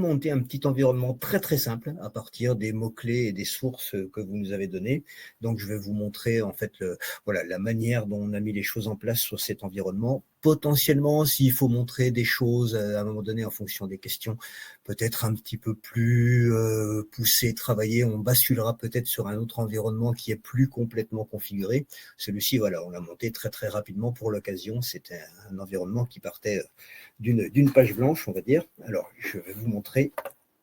monter un petit environnement très très simple à partir des mots-clés et des sources que vous nous avez données. Donc je vais vous montrer en fait voilà, la manière dont on a mis les choses en place sur cet environnement. Potentiellement, s'il faut montrer des choses à un moment donné en fonction des questions, peut-être un petit peu plus poussées, travaillées, on basculera peut-être sur un autre environnement qui est plus complètement configuré. Celui-ci, voilà, on l'a monté très très rapidement pour l'occasion. C'était un environnement qui partait d'une page blanche, on va dire. Alors, je vais vous montrer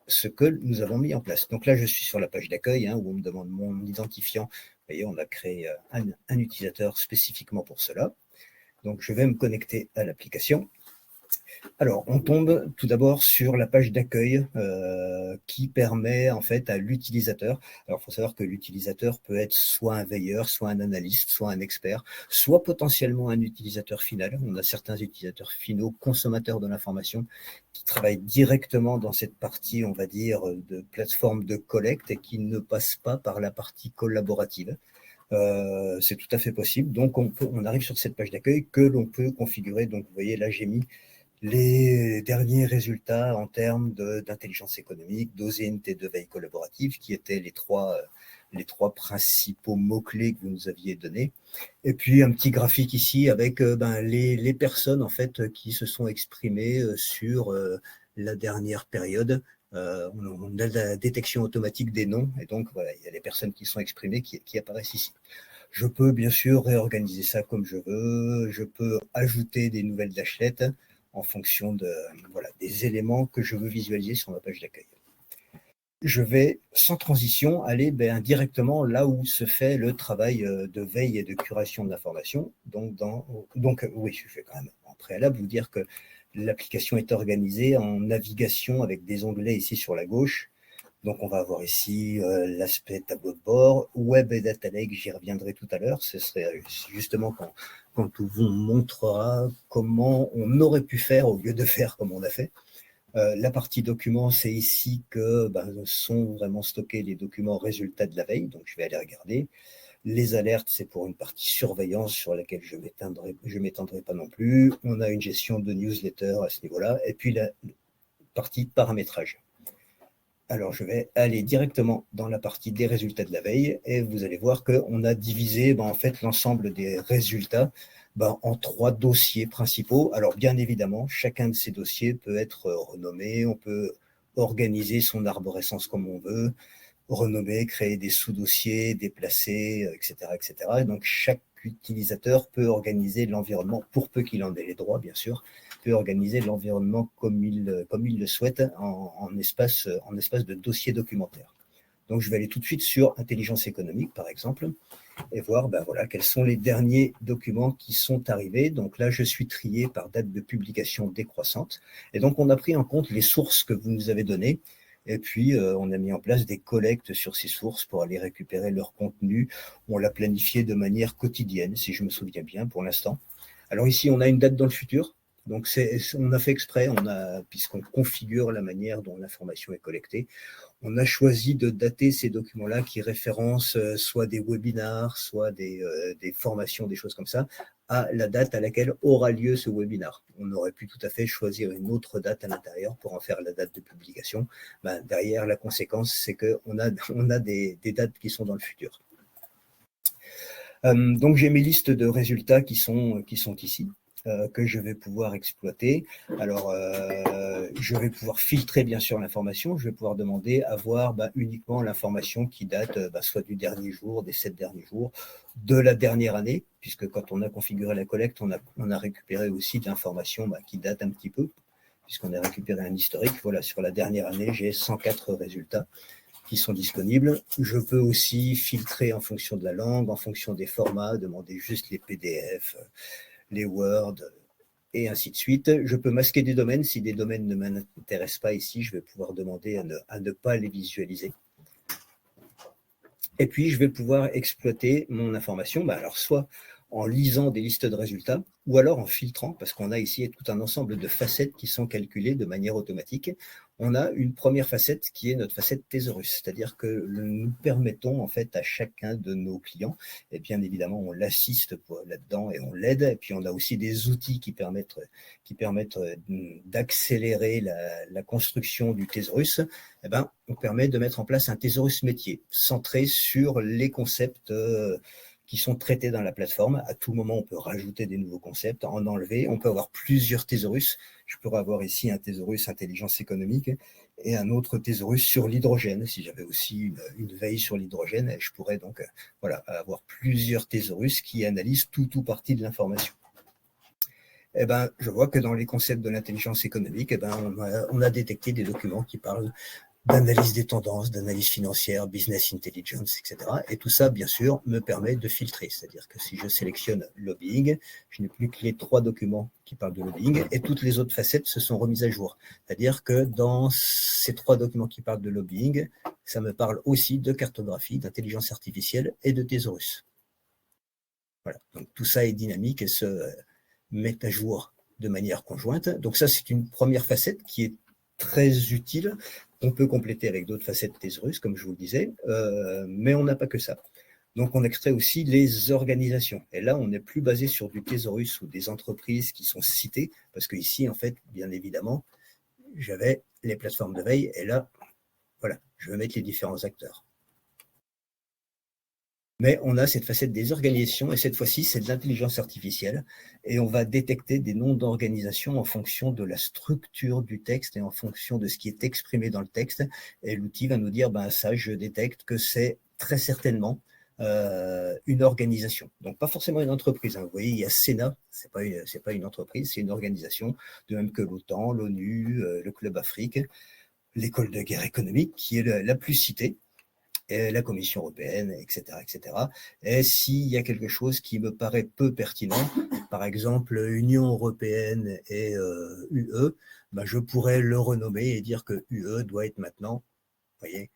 ce que nous avons mis en place. Donc là, je suis sur la page d'accueil, où on me demande mon identifiant. Vous voyez, on a créé un utilisateur spécifiquement pour cela. Donc, je vais me connecter à l'application. Alors, on tombe tout d'abord sur la page d'accueil qui permet en fait à l'utilisateur. Alors, il faut savoir que l'utilisateur peut être soit un veilleur, soit un analyste, soit un expert, soit potentiellement un utilisateur final. On a certains utilisateurs finaux, consommateurs de l'information, qui travaillent directement dans cette partie, on va dire, de plateforme de collecte et qui ne passent pas par la partie collaborative. C'est tout à fait possible. Donc, on arrive sur cette page d'accueil que l'on peut configurer. Donc, vous voyez, là, j'ai mis les derniers résultats en termes d'intelligence économique, d'OSINT et de veille collaborative, qui étaient les trois principaux mots-clés que vous nous aviez donnés. Et puis un petit graphique ici avec les personnes en fait qui se sont exprimées sur la dernière période. On a la détection automatique des noms, et donc voilà, il y a les personnes qui sont exprimées qui apparaissent ici. Je peux bien sûr réorganiser ça comme je veux, je peux ajouter des nouvelles dashlettes en fonction des éléments que je veux visualiser sur ma page d'accueil. Je vais, sans transition, aller directement là où se fait le travail de veille et de curation de l'information. Donc, oui, je vais quand même en préalable vous dire que l'application est organisée en navigation avec des onglets ici sur la gauche. Donc, on va avoir ici l'aspect tableau de bord, web et data lake, j'y reviendrai tout à l'heure. Ce serait justement quand on vous montrera comment on aurait pu faire au lieu de faire comme on a fait. La partie documents, c'est ici que sont vraiment stockés les documents résultats de la veille, donc je vais aller regarder. Les alertes, c'est pour une partie surveillance sur laquelle je ne m'étendrai pas non plus. On a une gestion de newsletter à ce niveau-là, et puis la partie paramétrage. Alors, je vais aller directement dans la partie des résultats de la veille et vous allez voir qu'on a divisé en fait l'ensemble des résultats en 3 dossiers principaux. Alors, bien évidemment, chacun de ces dossiers peut être renommé, on peut organiser son arborescence comme on veut, renommer, créer des sous-dossiers, déplacer, etc., etc. Et donc, chaque utilisateur peut organiser l'environnement, pour peu qu'il en ait les droits, bien sûr, peut organiser l'environnement comme il le souhaite en espace de dossier documentaire. Donc, je vais aller tout de suite sur intelligence économique, par exemple, et voir quels sont les derniers documents qui sont arrivés. Donc là, je suis trié par date de publication décroissante. Et donc, on a pris en compte les sources que vous nous avez données. Et puis, on a mis en place des collectes sur ces sources pour aller récupérer leur contenu. On l'a planifié de manière quotidienne, si je me souviens bien, pour l'instant. Alors ici, on a une date dans le futur. Donc, on a fait exprès, puisqu'on configure la manière dont l'information est collectée, on a choisi de dater ces documents-là qui référencent soit des webinars, soit des formations, des choses comme ça, à la date à laquelle aura lieu ce webinar. On aurait pu tout à fait choisir une autre date à l'intérieur pour en faire la date de publication. Derrière, la conséquence, c'est qu'on a des dates qui sont dans le futur. Donc, j'ai mes listes de résultats qui sont ici, que je vais pouvoir exploiter. Alors, je vais pouvoir filtrer, bien sûr, l'information. Je vais pouvoir demander à voir uniquement l'information qui date soit du dernier jour, des 7 derniers jours, de la dernière année, puisque quand on a configuré la collecte, on a récupéré aussi de l'information qui date un petit peu, puisqu'on a récupéré un historique. Voilà, sur la dernière année, j'ai 104 résultats qui sont disponibles. Je peux aussi filtrer en fonction de la langue, en fonction des formats, demander juste les PDF, les Word, et ainsi de suite. Je peux masquer des domaines. Si des domaines ne m'intéressent pas ici, je vais pouvoir demander à ne pas les visualiser. Et puis, je vais pouvoir exploiter mon information, alors soit en lisant des listes de résultats, ou alors en filtrant, parce qu'on a ici tout un ensemble de facettes qui sont calculées de manière automatique. on a une première facette qui est notre facette thésaurus, c'est-à-dire que nous permettons en fait à chacun de nos clients, et bien évidemment on l'assiste là-dedans et on l'aide, et puis on a aussi des outils qui permettent d'accélérer la construction du thésaurus. Eh ben, on permet de mettre en place un thésaurus métier centré sur les concepts qui sont traités dans la plateforme. À tout moment, on peut rajouter des nouveaux concepts, en enlever. On peut avoir plusieurs thésaurus. Je pourrais avoir ici un thésaurus intelligence économique et un autre thésaurus sur l'hydrogène. Si j'avais aussi une veille sur l'hydrogène, je pourrais donc voilà, avoir plusieurs thésaurus qui analysent tout ou partie de l'information. Eh ben, je vois que dans les concepts de l'intelligence économique, eh ben, on a détecté des documents qui parlent d'analyse des tendances, d'analyse financière, business intelligence, etc. Et tout ça, bien sûr, me permet de filtrer. C'est-à-dire que si je sélectionne lobbying, je n'ai plus que les 3 documents qui parlent de lobbying et toutes les autres facettes se sont remises à jour. C'est-à-dire que dans ces 3 documents qui parlent de lobbying, ça me parle aussi de cartographie, d'intelligence artificielle et de thésaurus. Voilà. Donc tout ça est dynamique et se met à jour de manière conjointe. Donc ça, c'est une première facette qui est très utile. On peut compléter avec d'autres facettes thésaurus, comme je vous le disais, mais on n'a pas que ça. Donc, on extrait aussi les organisations. Et là, on n'est plus basé sur du thésaurus ou des entreprises qui sont citées, parce que ici, en fait, bien évidemment, j'avais les plateformes de veille, et là, voilà, je vais mettre les différents acteurs. Mais on a cette facette des organisations, et cette fois-ci, c'est de l'intelligence artificielle, et on va détecter des noms d'organisations en fonction de la structure du texte et en fonction de ce qui est exprimé dans le texte, et l'outil va nous dire, ben ça, je détecte que c'est très certainement une organisation. Donc, pas forcément une entreprise. Hein. Vous voyez, il y a Sénat, c'est pas une entreprise, c'est une organisation, de même que l'OTAN, l'ONU, le Club Afrique, l'école de guerre économique, qui est la plus citée, et la Commission européenne, etc., etc. Et s'il y a quelque chose qui me paraît peu pertinent, par exemple Union européenne et UE, ben je pourrais le renommer et dire que UE doit être maintenant, voyez,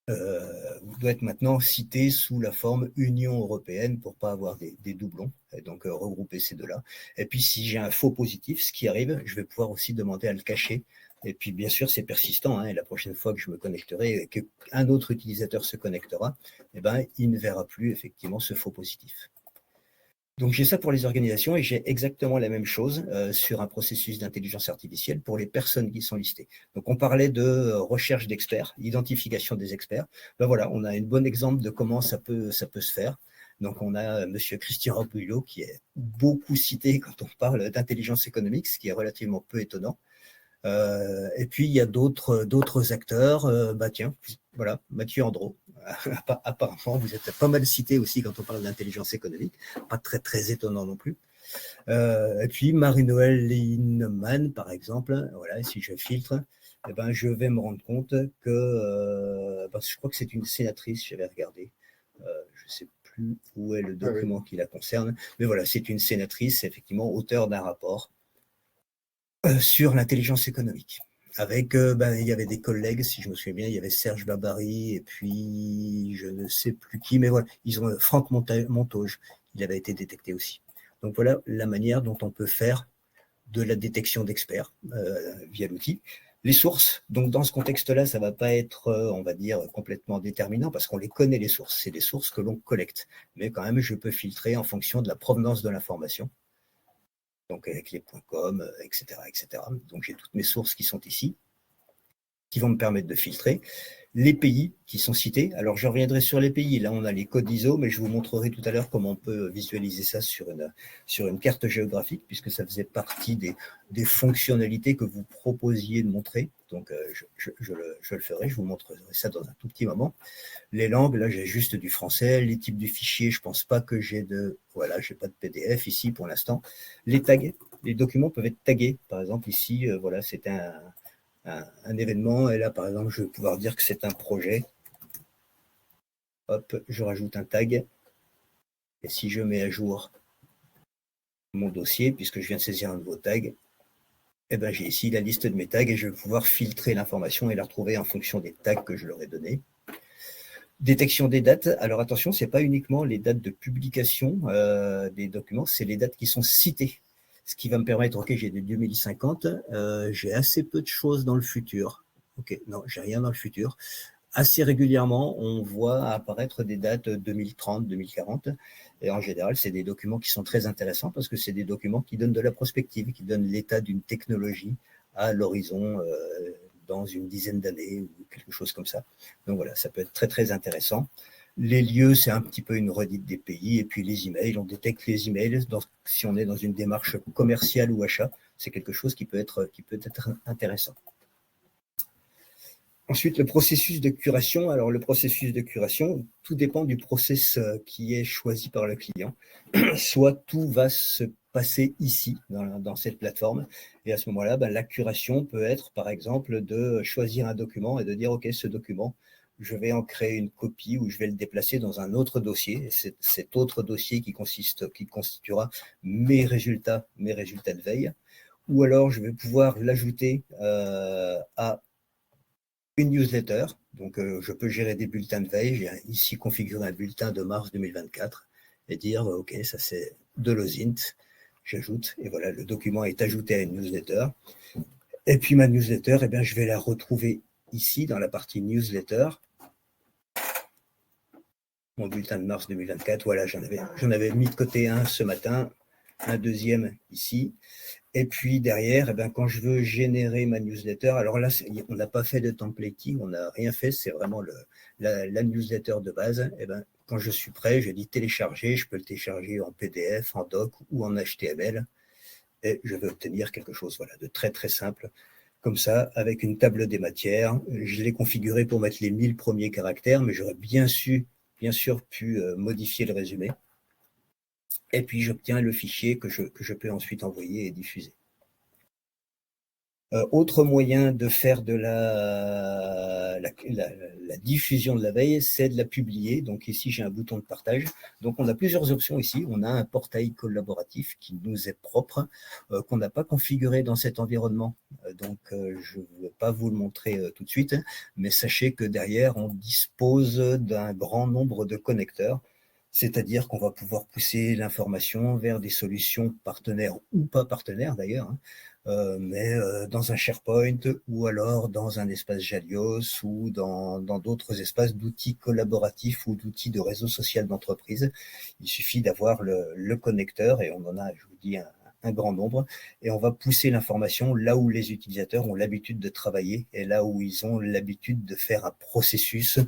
doit être maintenant cité sous la forme Union européenne pour pas avoir des doublons, et donc regrouper ces deux-là. Et puis si j'ai un faux positif, ce qui arrive, je vais pouvoir aussi demander à le cacher. Et puis bien sûr, c'est persistant, hein, et la prochaine fois que je me connecterai et qu'un autre utilisateur se connectera, eh ben, il ne verra plus effectivement ce faux positif. Donc j'ai ça pour les organisations et j'ai exactement la même chose sur un processus d'intelligence artificielle pour les personnes qui sont listées. Donc on parlait de recherche d'experts, identification des experts. Ben voilà, on a un bon exemple de comment ça peut se faire. Donc on a Monsieur Christian Rapullo qui est beaucoup cité quand on parle d'intelligence économique, ce qui est relativement peu étonnant. Et puis il y a d'autres acteurs. Bah tiens, voilà, Mathieu Andro. Apparemment, vous êtes pas mal cité aussi quand on parle d'intelligence économique. Pas très très étonnant non plus. Et puis Marie-Noël Linnemann, par exemple. Voilà, si je filtre, eh ben je vais me rendre compte que parce que je crois que c'est une sénatrice. J'avais regardé. Je sais plus où est le document qui la concerne, mais voilà, c'est une sénatrice, effectivement, auteure d'un rapport sur l'intelligence économique. Avec, il y avait des collègues, si je me souviens bien, il y avait Serge Babary et puis je ne sais plus qui, mais voilà, ils ont Franck Montoge, il avait été détecté aussi. Donc voilà la manière dont on peut faire de la détection d'experts via l'outil. Les sources, donc dans ce contexte-là, ça ne va pas être, on va dire, complètement déterminant parce qu'on les connaît les sources, c'est des sources que l'on collecte. Mais quand même, je peux filtrer en fonction de la provenance de l'information. Donc avec les .com, etc., etc. Donc j'ai toutes mes sources qui sont ici, qui vont me permettre de filtrer. Les pays qui sont cités, alors je reviendrai sur les pays, là on a les codes ISO, mais je vous montrerai tout à l'heure comment on peut visualiser ça sur une carte géographique, puisque ça faisait partie des fonctionnalités que vous proposiez de montrer. Donc je le ferai, je vous montrerai ça dans un tout petit moment. Les langues, là j'ai juste du français. Les types de fichiers, je pense pas que j'ai j'ai pas de PDF ici pour l'instant. Les tags, les documents peuvent être tagués. Par exemple ici, voilà, c'est un événement, et là par exemple je vais pouvoir dire que c'est un projet. Hop, je rajoute un tag, et si je mets à jour mon dossier, puisque je viens de saisir un nouveau tag, eh ben, j'ai ici la liste de mes tags et je vais pouvoir filtrer l'information et la retrouver en fonction des tags que je leur ai donnés. Détection des dates. Alors attention, ce n'est pas uniquement les dates de publication des documents, c'est les dates qui sont citées. ce qui va me permettre, ok, j'ai des 2050, j'ai assez peu de choses dans le futur. Ok, non, j'ai rien dans le futur. Assez régulièrement, on voit apparaître des dates 2030, 2040. Et en général, c'est des documents qui sont très intéressants parce que c'est des documents qui donnent de la prospective, qui donnent l'état d'une technologie à l'horizon dans une dizaine d'années ou quelque chose comme ça. Donc voilà, ça peut être très très intéressant. Les lieux, c'est un petit peu une redite des pays. Et puis les emails, on détecte les emails si on est dans une démarche commerciale ou achat. C'est quelque chose qui peut être intéressant. Ensuite, le processus de curation. Alors, le processus de curation, tout dépend du process qui est choisi par le client. Soit tout va se passer ici, dans cette plateforme. Et à ce moment-là, la curation peut être, par exemple, de choisir un document et de dire, OK, ce document, je vais en créer une copie ou je vais le déplacer dans un autre dossier. Et c'est cet autre dossier qui constituera mes résultats de veille. Ou alors, je vais pouvoir l'ajouter à une newsletter. Donc, je peux gérer des bulletins de veille. J'ai ici configuré un bulletin de mars 2024 et dire, OK, ça c'est de l'OSINT. J'ajoute, et voilà, le document est ajouté à une newsletter. Et puis, ma newsletter, eh bien, je vais la retrouver ici dans la partie newsletter. Mon bulletin de mars 2024, voilà, j'en avais mis de côté un ce matin, un deuxième ici. Et puis derrière, quand je veux générer ma newsletter, alors là, on n'a pas fait de templating, on n'a rien fait, c'est vraiment la newsletter de base. Quand je suis prêt, je dis télécharger, je peux le télécharger en PDF, en doc ou en HTML. Et je vais obtenir quelque chose de très très simple. Comme ça, avec une table des matières, je l'ai configuré pour mettre les 1000 premiers caractères, mais j'aurais bien sûr pu modifier le résumé. Et puis, j'obtiens le fichier que je peux ensuite envoyer et diffuser. Autre moyen de faire de la diffusion de la veille, c'est de la publier. Donc ici, j'ai un bouton de partage. Donc on a plusieurs options ici. On a un portail collaboratif qui nous est propre, qu'on n'a pas configuré dans cet environnement. Donc je ne vais pas vous le montrer tout de suite, mais sachez que derrière, on dispose d'un grand nombre de connecteurs. C'est-à-dire qu'on va pouvoir pousser l'information vers des solutions partenaires ou pas partenaires d'ailleurs, mais dans un SharePoint ou alors dans un espace Jalios ou dans d'autres espaces d'outils collaboratifs ou d'outils de réseau social d'entreprise. Il suffit d'avoir le connecteur et on en a, je vous dis, un grand nombre, et on va pousser l'information là où les utilisateurs ont l'habitude de travailler et là où ils ont l'habitude de faire un processus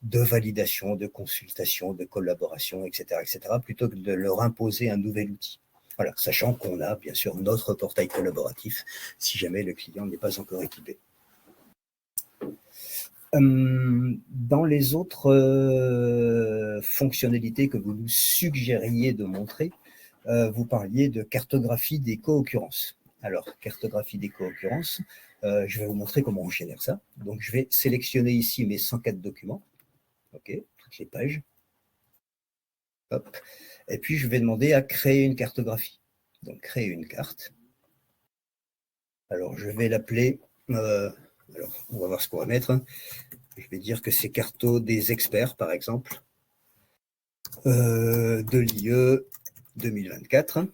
de validation, de consultation, de collaboration, etc., plutôt que de leur imposer un nouvel outil. Voilà, sachant qu'on a bien sûr notre portail collaboratif si jamais le client n'est pas encore équipé. Dans les autres fonctionnalités que vous nous suggériez de montrer, vous parliez de cartographie des co-occurrences. Alors, cartographie des co-occurrences, je vais vous montrer comment on génère ça. Donc, je vais sélectionner ici mes 104 documents. OK, toutes les pages. Hop. Et puis, je vais demander à créer une cartographie. Donc, créer une carte. Alors, je vais l'appeler... alors, on va voir ce qu'on va mettre. Je vais dire que c'est Carto des experts, par exemple, de l'IE 2024.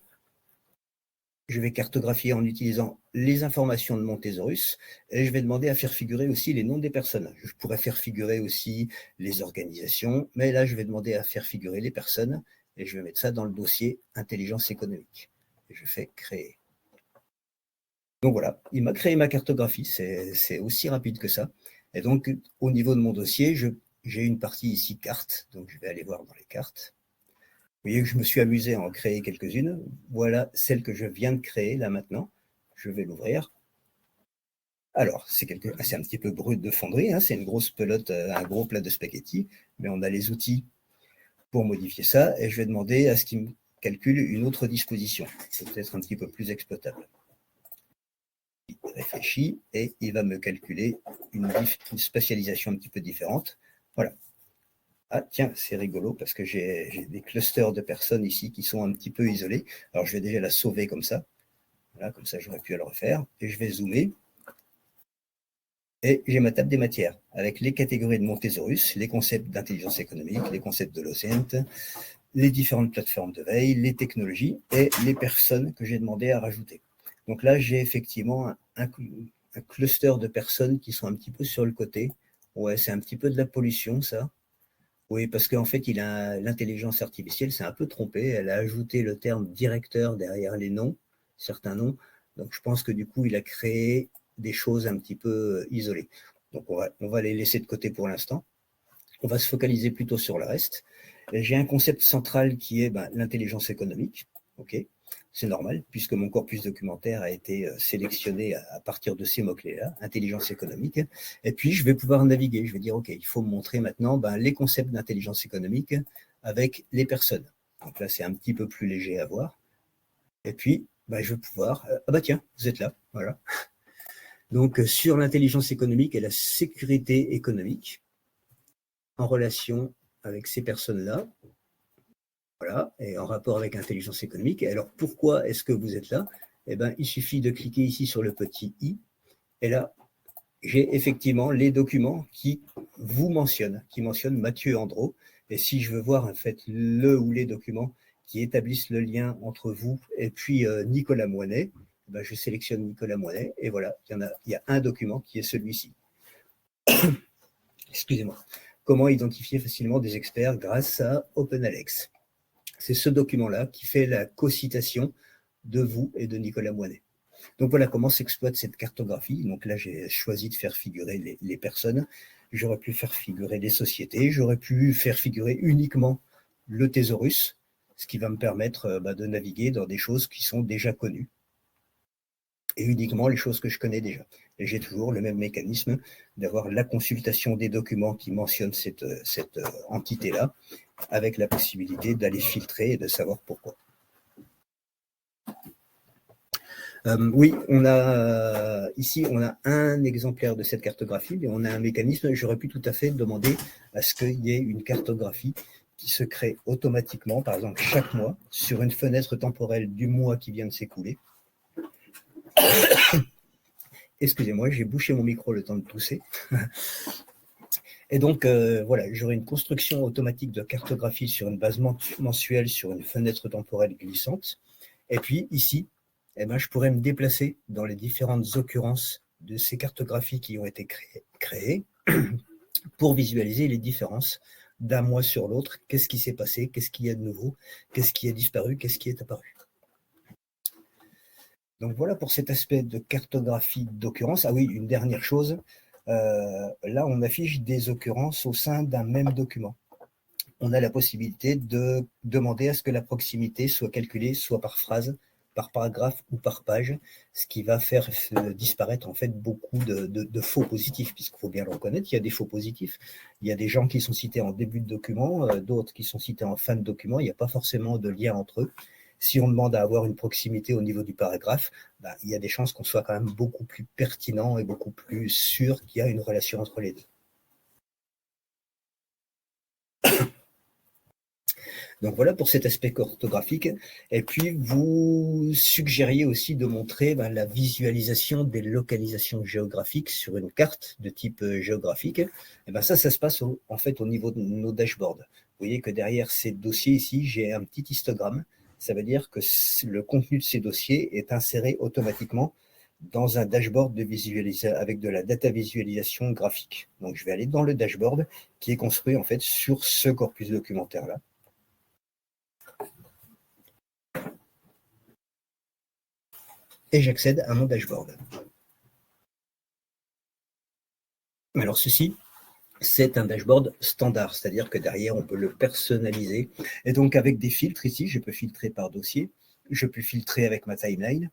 Je vais cartographier en utilisant les informations de mon thésaurus et je vais demander à faire figurer aussi les noms des personnes. Je pourrais faire figurer aussi les organisations, mais là, je vais demander à faire figurer les personnes et je vais mettre ça dans le dossier intelligence économique. Et je fais créer. Donc voilà, il m'a créé ma cartographie, c'est aussi rapide que ça. Et donc, au niveau de mon dossier, j'ai une partie ici carte, donc je vais aller voir dans les cartes. Vous voyez que je me suis amusé à en créer quelques-unes. Voilà celle que je viens de créer là maintenant. Je vais l'ouvrir. Alors, c'est un petit peu brut de fonderie, hein, c'est une grosse pelote, un gros plat de spaghettis, mais on a les outils pour modifier ça et je vais demander à ce qu'il me calcule une autre disposition, peut-être un petit peu plus exploitable. Il réfléchit et il va me calculer une spatialisation un petit peu différente. Voilà. Ah tiens, c'est rigolo parce que j'ai des clusters de personnes ici qui sont un petit peu isolés. Alors je vais déjà la sauver comme ça. Voilà, comme ça j'aurais pu le refaire. Et je vais zoomer. Et j'ai ma table des matières avec les catégories de mon thésaurus, les concepts d'intelligence économique, les concepts de l'OCENT, les différentes plateformes de veille, les technologies et les personnes que j'ai demandé à rajouter. Donc là, j'ai effectivement un cluster de personnes qui sont un petit peu sur le côté. Ouais, c'est un petit peu de la pollution, ça. Oui, parce qu'en fait, l'intelligence artificielle s'est un peu trompée. Elle a ajouté le terme directeur derrière les noms, certains noms. Donc, je pense que du coup, il a créé des choses un petit peu isolées. Donc, on va les laisser de côté pour l'instant. On va se focaliser plutôt sur le reste. J'ai un concept central qui est l'intelligence économique. Ok, c'est normal, puisque mon corpus documentaire a été sélectionné à partir de ces mots-clés-là, intelligence économique. Et puis, je vais pouvoir naviguer. Je vais dire, OK, il faut me montrer maintenant les concepts d'intelligence économique avec les personnes. Donc là, c'est un petit peu plus léger à voir. Et puis, je vais pouvoir... ah bah tiens, vous êtes là, voilà. Donc, sur l'intelligence économique et la sécurité économique, en relation avec ces personnes-là, voilà, et en rapport avec l'intelligence économique. Et alors, pourquoi est-ce que vous êtes là? Eh bien, il suffit de cliquer ici sur le petit i, et là, j'ai effectivement les documents qui vous mentionnent, qui mentionnent Mathieu Andro. Et si je veux voir en fait le ou les documents qui établissent le lien entre vous et puis Nicolas Moinet, je sélectionne Nicolas Moinet, et voilà, il y a un document qui est celui-ci. Excusez-moi. Comment identifier facilement des experts grâce à OpenAlex? C'est ce document-là qui fait la co-citation de vous et de Nicolas Moinet. Donc voilà comment s'exploite cette cartographie. Donc là, j'ai choisi de faire figurer les personnes. J'aurais pu faire figurer les sociétés. J'aurais pu faire figurer uniquement le thésaurus, ce qui va me permettre de naviguer dans des choses qui sont déjà connues et uniquement les choses que je connais déjà. Et j'ai toujours le même mécanisme d'avoir la consultation des documents qui mentionnent cette entité-là, avec la possibilité d'aller filtrer et de savoir pourquoi. Oui, ici, on a un exemplaire de cette cartographie, mais on a un mécanisme. J'aurais pu tout à fait demander à ce qu'il y ait une cartographie qui se crée automatiquement, par exemple chaque mois, sur une fenêtre temporelle du mois qui vient de s'écouler. Excusez-moi, j'ai bouché mon micro le temps de tousser. Et donc, voilà, j'aurai une construction automatique de cartographie sur une base mensuelle, sur une fenêtre temporelle glissante. Et puis, ici, je pourrais me déplacer dans les différentes occurrences de ces cartographies qui ont été créées pour visualiser les différences d'un mois sur l'autre. Qu'est-ce qui s'est passé? Qu'est-ce qu'il y a de nouveau? Qu'est-ce qui a disparu? Qu'est-ce qui est apparu? Donc, voilà pour cet aspect de cartographie d'occurrence. Ah oui, une dernière chose. Là, on affiche des occurrences au sein d'un même document. On a la possibilité de demander à ce que la proximité soit calculée soit par phrase, par paragraphe ou par page, ce qui va faire disparaître en fait beaucoup de faux positifs, puisqu'il faut bien le reconnaître, il y a des faux positifs. Il y a des gens qui sont cités en début de document, d'autres qui sont cités en fin de document, il n'y a pas forcément de lien entre eux. Si on demande à avoir une proximité au niveau du paragraphe, il y a des chances qu'on soit quand même beaucoup plus pertinent et beaucoup plus sûr qu'il y a une relation entre les deux. Donc voilà pour cet aspect cartographique. Et puis, vous suggériez aussi de montrer la visualisation des localisations géographiques sur une carte de type géographique. Et ça se passe en fait au niveau de nos dashboards. Vous voyez que derrière ces dossiers ici, j'ai un petit histogramme. Ça veut dire que le contenu de ces dossiers est inséré automatiquement dans un dashboard de visualisation avec de la data visualisation graphique. Donc, je vais aller dans le dashboard qui est construit en fait sur ce corpus documentaire-là. Et j'accède à mon dashboard. Alors ceci, c'est un dashboard standard, c'est-à-dire que derrière, on peut le personnaliser. Et donc avec des filtres ici, je peux filtrer par dossier, je peux filtrer avec ma timeline.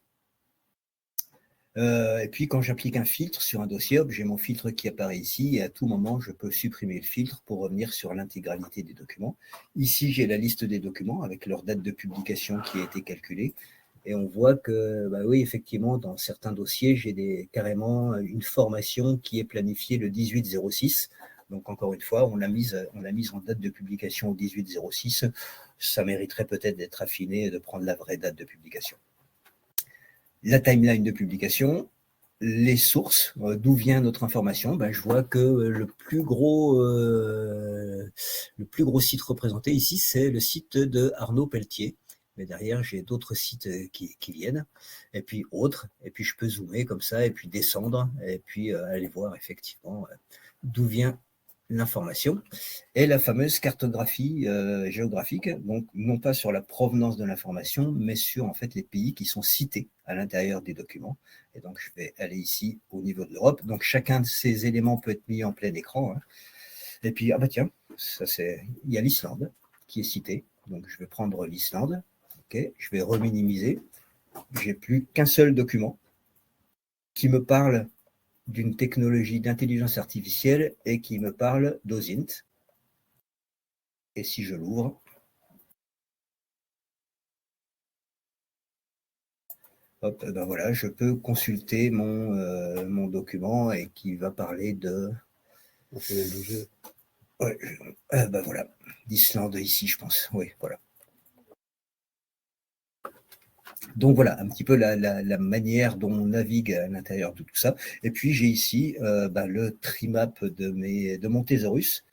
Et puis quand j'applique un filtre sur un dossier, j'ai mon filtre qui apparaît ici, et à tout moment, je peux supprimer le filtre pour revenir sur l'intégralité des documents. Ici, j'ai la liste des documents avec leur date de publication qui a été calculée. Et on voit que, oui, effectivement, dans certains dossiers, j'ai carrément une formation qui est planifiée le 18-06. Donc, encore une fois, on l'a mise en date de publication au 18-06. Ça mériterait peut-être d'être affiné et de prendre la vraie date de publication. La timeline de publication, les sources, d'où vient notre information, je vois que le plus gros site représenté ici, c'est le site de Arnaud Pelletier. Mais derrière, j'ai d'autres sites qui viennent, et puis autres, et puis je peux zoomer comme ça, et puis descendre, et puis aller voir effectivement d'où vient l'information, et la fameuse cartographie géographique, donc non pas sur la provenance de l'information, mais sur en fait les pays qui sont cités à l'intérieur des documents. Et donc je vais aller ici au niveau de l'Europe. Donc chacun de ces éléments peut être mis en plein écran. Et puis, tiens, il y a l'Islande qui est citée. Donc je vais prendre l'Islande. Okay, je vais reminimiser. J'ai plus qu'un seul document qui me parle d'une technologie d'intelligence artificielle et qui me parle d'OSINT. Et si je l'ouvre, hop, voilà, je peux consulter mon document et qui va parler de. On peut même bouger. Ouais, voilà, d'Islande ici, je pense. Oui, voilà. Donc voilà, un petit peu la manière dont on navigue à l'intérieur de tout ça. Et puis j'ai ici le trimap de mon thésaurus.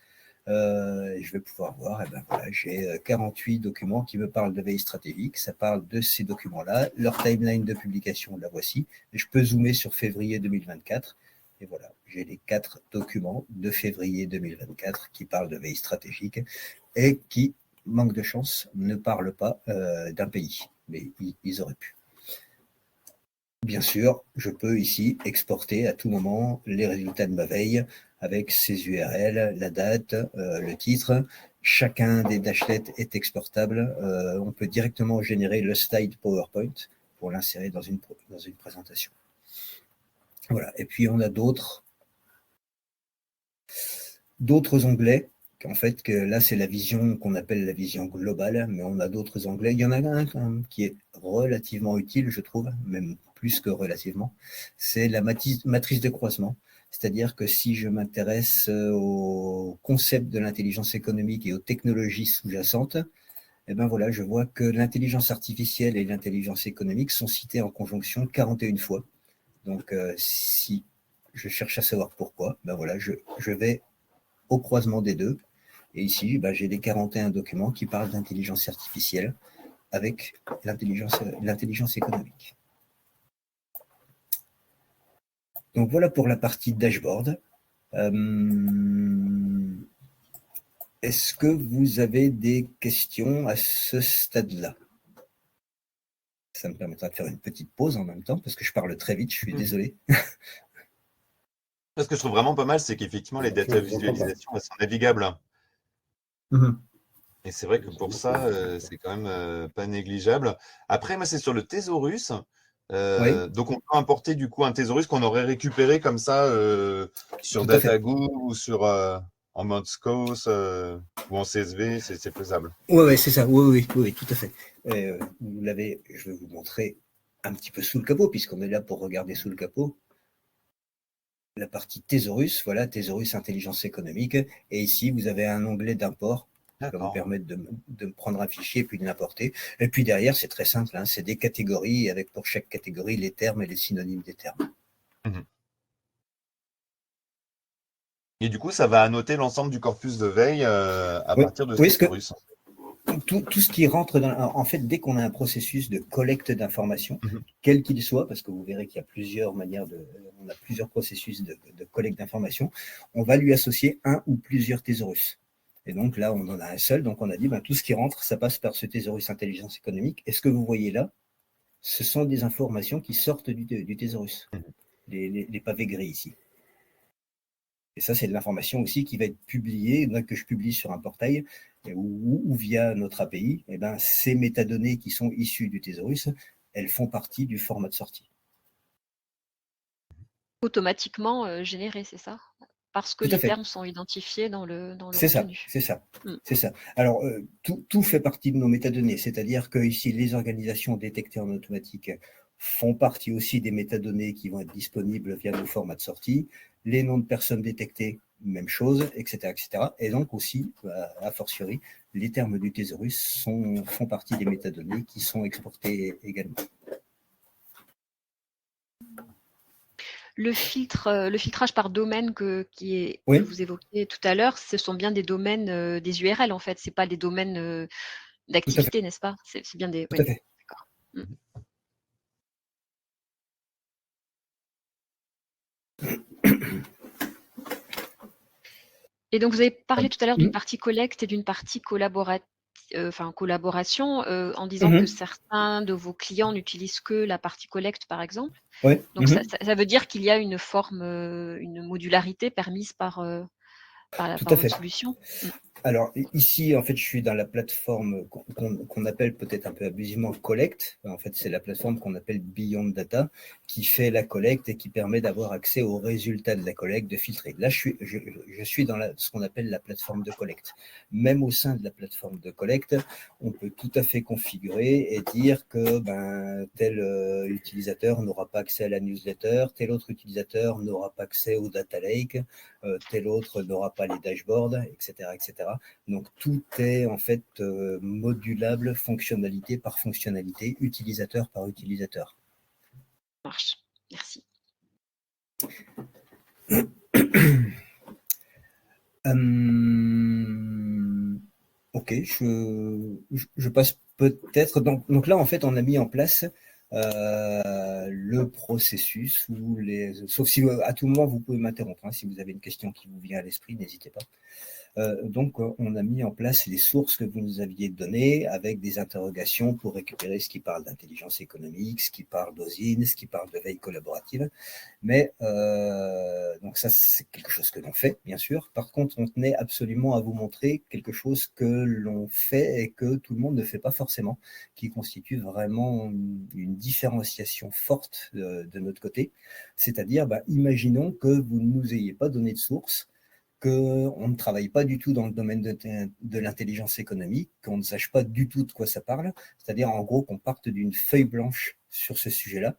Je vais pouvoir voir, voilà, j'ai 48 documents qui me parlent de veille stratégique. Ça parle de ces documents-là. Leur timeline de publication, la voici. Et je peux zoomer sur février 2024. Et voilà, j'ai les 4 documents de février 2024 qui parlent de veille stratégique et qui, manque de chance, ne parlent pas d'un pays. Mais ils auraient pu. Bien sûr, je peux ici exporter à tout moment les résultats de ma veille avec ces URL, la date, le titre. Chacun des dashlets est exportable. On peut directement générer le slide PowerPoint pour l'insérer dans une présentation. Voilà. Et puis, on a d'autres onglets. En fait, que là, c'est la vision qu'on appelle la vision globale, mais on a d'autres onglets. Il y en a un quand même qui est relativement utile, je trouve, même plus que relativement. C'est la matrice de croisement. C'est-à-dire que si je m'intéresse au concept de l'intelligence économique et aux technologies sous-jacentes, voilà, je vois que l'intelligence artificielle et l'intelligence économique sont citées en conjonction 41 fois. Donc, si je cherche à savoir pourquoi, voilà, je vais au croisement des deux. Et ici, j'ai les 41 documents qui parlent d'intelligence artificielle avec l'intelligence économique. Donc voilà pour la partie dashboard. Est-ce que vous avez des questions à ce stade-là? Ça me permettra de faire une petite pause en même temps, parce que je parle très vite, je suis désolé. Ce que je trouve vraiment pas mal, c'est qu'effectivement, les data visualisations, elles sont navigables. Et c'est vrai que pour ça, c'est quand même pas négligeable. Après, moi, c'est sur le thésaurus. Oui. Donc, on peut importer du coup un thésaurus qu'on aurait récupéré comme ça sur DataGo ou en mode SCOS ou en CSV, c'est faisable. Oui, c'est ça. Oui, tout à fait. Vous l'avez, je vais vous montrer un petit peu sous le capot, puisqu'on est là pour regarder sous le capot. La partie thésaurus, voilà, thésaurus intelligence économique. Et ici, vous avez un onglet d'import qui va me permettre de prendre un fichier et puis de l'importer. Et puis derrière, c'est très simple, hein, c'est des catégories avec pour chaque catégorie les termes et les synonymes des termes. Et du coup, ça va annoter l'ensemble du corpus de veille à partir de ce thésaurus. Tout ce qui rentre en fait, dès qu'on a un processus de collecte d'informations, quel qu'il soit, parce que vous verrez qu'il y a plusieurs manières on a plusieurs processus de collecte d'informations, on va lui associer un ou plusieurs thésaurus. Et donc là, on en a un seul, donc on a dit, tout ce qui rentre, ça passe par ce thésaurus intelligence économique. Et ce que vous voyez là, ce sont des informations qui sortent du thésaurus, les pavés gris ici. Et ça, c'est de l'information aussi qui va être publiée, que je publie sur un portail ou via notre API. Ces métadonnées qui sont issues du thésaurus, elles font partie du format de sortie. Automatiquement générées, c'est ça? Parce que les termes sont identifiés dans le contenu. C'est ça. Alors, tout fait partie de nos métadonnées, c'est-à-dire que ici, les organisations détectées en automatique font partie aussi des métadonnées qui vont être disponibles via nos formats de sortie. Les noms de personnes détectées, même chose, etc. Et donc aussi, a fortiori, les termes du thésaurus font partie des métadonnées qui sont exportées également. Le filtrage par domaine que Oui, vous évoquiez tout à l'heure, ce sont bien des domaines, des URL en fait, c'est pas des domaines, tout à fait, d'activité, n'est-ce pas? C'est bien des tout oui, à fait. d'accord. Mmh. Et donc vous avez parlé tout à l'heure d'une Mmh. partie collecte et d'une partie collaboration, en disant que Mmh. certains de vos clients n'utilisent que la partie collecte, par exemple. Ouais. Donc Mmh. ça veut dire qu'il y a une forme, une modularité permise Tout à par votre fait. solution? Mmh. Alors ici, en fait, je suis dans la plateforme qu'on appelle peut-être un peu abusivement Collect. En fait, c'est la plateforme qu'on appelle Beyond Data qui fait la collecte et qui permet d'avoir accès aux résultats de la collecte, de filtrer. Là, je suis dans ce qu'on appelle la plateforme de collecte. Même au sein de la plateforme de collecte, on peut tout à fait configurer et dire que tel utilisateur n'aura pas accès à la newsletter, tel autre utilisateur n'aura pas accès au data lake, tel autre n'aura pas les dashboards, etc., etc. Donc tout est en fait modulable fonctionnalité par fonctionnalité, utilisateur par utilisateur. Marche. Merci. Ok, je passe peut-être. Donc là, en fait, on a mis en place le processus où sauf si à tout moment vous pouvez m'interrompre, hein, si vous avez une question qui vous vient à l'esprit, n'hésitez pas. Donc, on a mis en place les sources que vous nous aviez données avec des interrogations pour récupérer ce qui parle d'intelligence économique, ce qui parle d'OSINT, ce qui parle de veille collaborative. Mais donc ça, c'est quelque chose que l'on fait, bien sûr. Par contre, on tenait absolument à vous montrer quelque chose que l'on fait et que tout le monde ne fait pas forcément, qui constitue vraiment une différenciation forte de notre côté. C'est-à-dire, imaginons que vous ne nous ayez pas donné de source, qu'on ne travaille pas du tout dans le domaine de l'intelligence économique, qu'on ne sache pas du tout de quoi ça parle, c'est-à-dire en gros qu'on parte d'une feuille blanche sur ce sujet-là.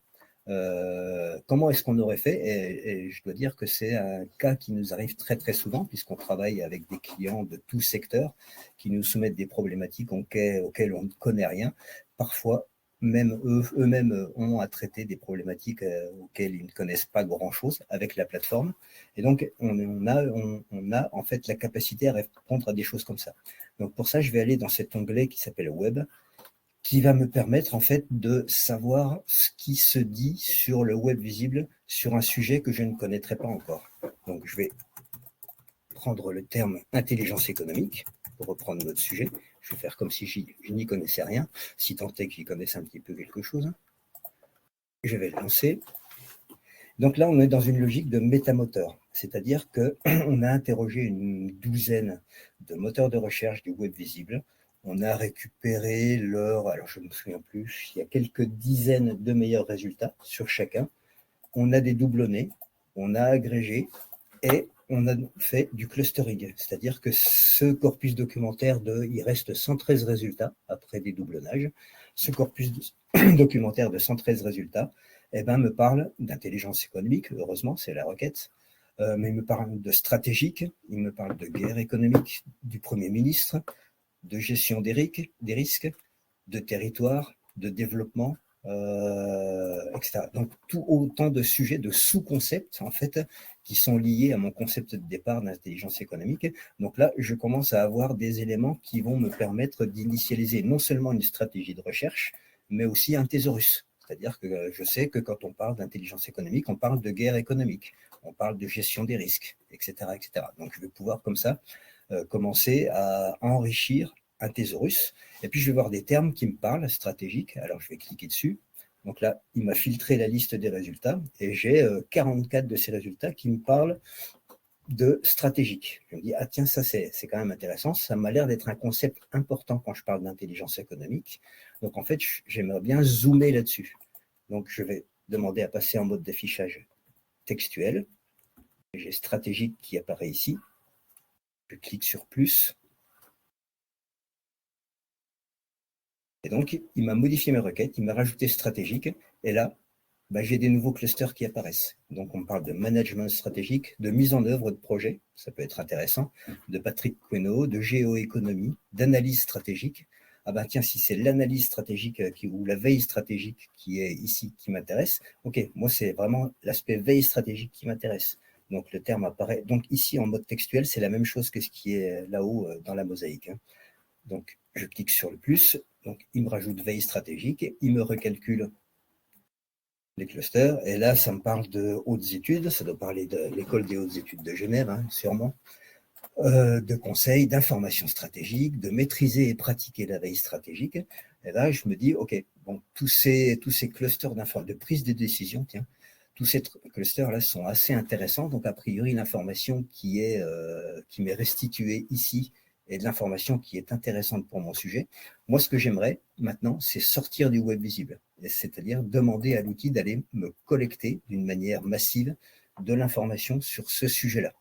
Comment est-ce qu'on aurait fait et je dois dire que c'est un cas qui nous arrive très très souvent puisqu'on travaille avec des clients de tout secteur qui nous soumettent des problématiques auxquelles on ne connaît rien. Parfois, même eux-mêmes ont à traiter des problématiques auxquelles ils ne connaissent pas grand-chose avec la plateforme. Et donc, on a en fait la capacité à répondre à des choses comme ça. Donc, pour ça, je vais aller dans cet onglet qui s'appelle Web, qui va me permettre en fait de savoir ce qui se dit sur le web visible sur un sujet que je ne connaîtrais pas encore. Donc, je vais prendre le terme intelligence économique pour reprendre notre sujet. Je vais faire comme si je n'y connaissais rien, si tant est que j'y connaisse un petit peu quelque chose. Je vais le lancer. Donc là, on est dans une logique de métamoteur, c'est-à-dire qu'on a interrogé une douzaine de moteurs de recherche du web visible. On a récupéré alors je ne me souviens plus, il y a quelques dizaines de meilleurs résultats sur chacun. On a des doublonnés, on a agrégé et on a fait du clustering, c'est-à-dire que ce corpus documentaire il reste 113 résultats après des doublonnages. Ce corpus documentaire de 113 résultats me parle d'intelligence économique, heureusement, c'est la requête, mais il me parle de stratégique, il me parle de guerre économique du Premier ministre, de gestion des risques, de territoire, de développement, etc. Donc, tout autant de sujets, de sous-concepts, en fait, qui sont liés à mon concept de départ d'intelligence économique. Donc là, je commence à avoir des éléments qui vont me permettre d'initialiser non seulement une stratégie de recherche, mais aussi un thésaurus. C'est-à-dire que je sais que quand on parle d'intelligence économique, on parle de guerre économique, on parle de gestion des risques, etc., etc. Donc, je vais pouvoir comme ça commencer à enrichir un thésaurus. Et puis, je vais voir des termes qui me parlent, stratégiques. Alors, je vais cliquer dessus. Donc là, il m'a filtré la liste des résultats et j'ai 44 de ces résultats qui me parlent de stratégique. Je me dis, ah tiens, ça c'est quand même intéressant. Ça m'a l'air d'être un concept important quand je parle d'intelligence économique. Donc, en fait, j'aimerais bien zoomer là-dessus. Donc, je vais demander à passer en mode d'affichage textuel. J'ai stratégique qui apparaît ici. Je clique sur plus. Et donc, il m'a modifié mes requêtes, il m'a rajouté stratégique. Et là, j'ai des nouveaux clusters qui apparaissent. Donc, on parle de management stratégique, de mise en œuvre de projets, ça peut être intéressant, de Patrick Queneau, de géoéconomie, d'analyse stratégique. ah ben tiens, si c'est l'analyse stratégique ou la veille stratégique qui est ici qui m'intéresse, ok, moi c'est vraiment l'aspect veille stratégique qui m'intéresse. Donc le terme apparaît. Donc ici en mode textuel, c'est la même chose que ce qui est là-haut dans la mosaïque. Donc je clique sur le plus, donc il me rajoute veille stratégique, il me recalcule les clusters, et là ça me parle de hautes études, ça doit parler de l'école des hautes études de Genève, sûrement. De conseils, d'informations stratégiques, de maîtriser et pratiquer la veille stratégique. Et là, je me dis, OK, bon, tous ces clusters de prise de décision, tiens, tous ces clusters-là sont assez intéressants. Donc, a priori, l'information qui m'est restituée ici est de l'information qui est intéressante pour mon sujet. Moi, ce que j'aimerais maintenant, c'est sortir du web visible, c'est-à-dire demander à l'outil d'aller me collecter d'une manière massive de l'information sur ce sujet-là.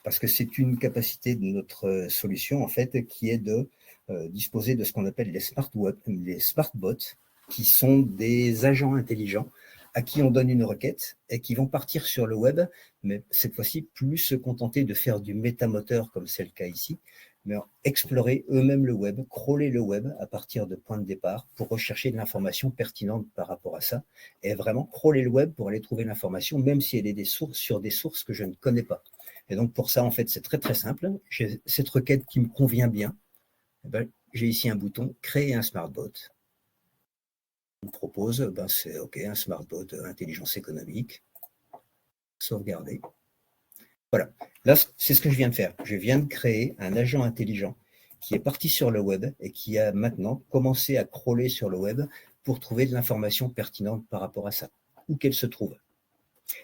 Parce que c'est une capacité de notre solution, en fait, qui est de disposer de ce qu'on appelle les smart bots, qui sont des agents intelligents à qui on donne une requête et qui vont partir sur le web, mais cette fois-ci, plus se contenter de faire du métamoteur, comme c'est le cas ici, mais explorer eux-mêmes le web, crawler le web à partir de points de départ pour rechercher de l'information pertinente par rapport à ça, et vraiment crawler le web pour aller trouver l'information, même si elle est sur des sources que je ne connais pas. Et donc, pour ça, en fait, c'est très, très simple. J'ai cette requête qui me convient bien. J'ai ici un bouton « Créer un smartbot ». On me propose, c'est OK, un smartbot intelligence économique. Sauvegarder. Voilà. Là, c'est ce que je viens de faire. Je viens de créer un agent intelligent qui est parti sur le web et qui a maintenant commencé à crawler sur le web pour trouver de l'information pertinente par rapport à ça, où qu'elle se trouve.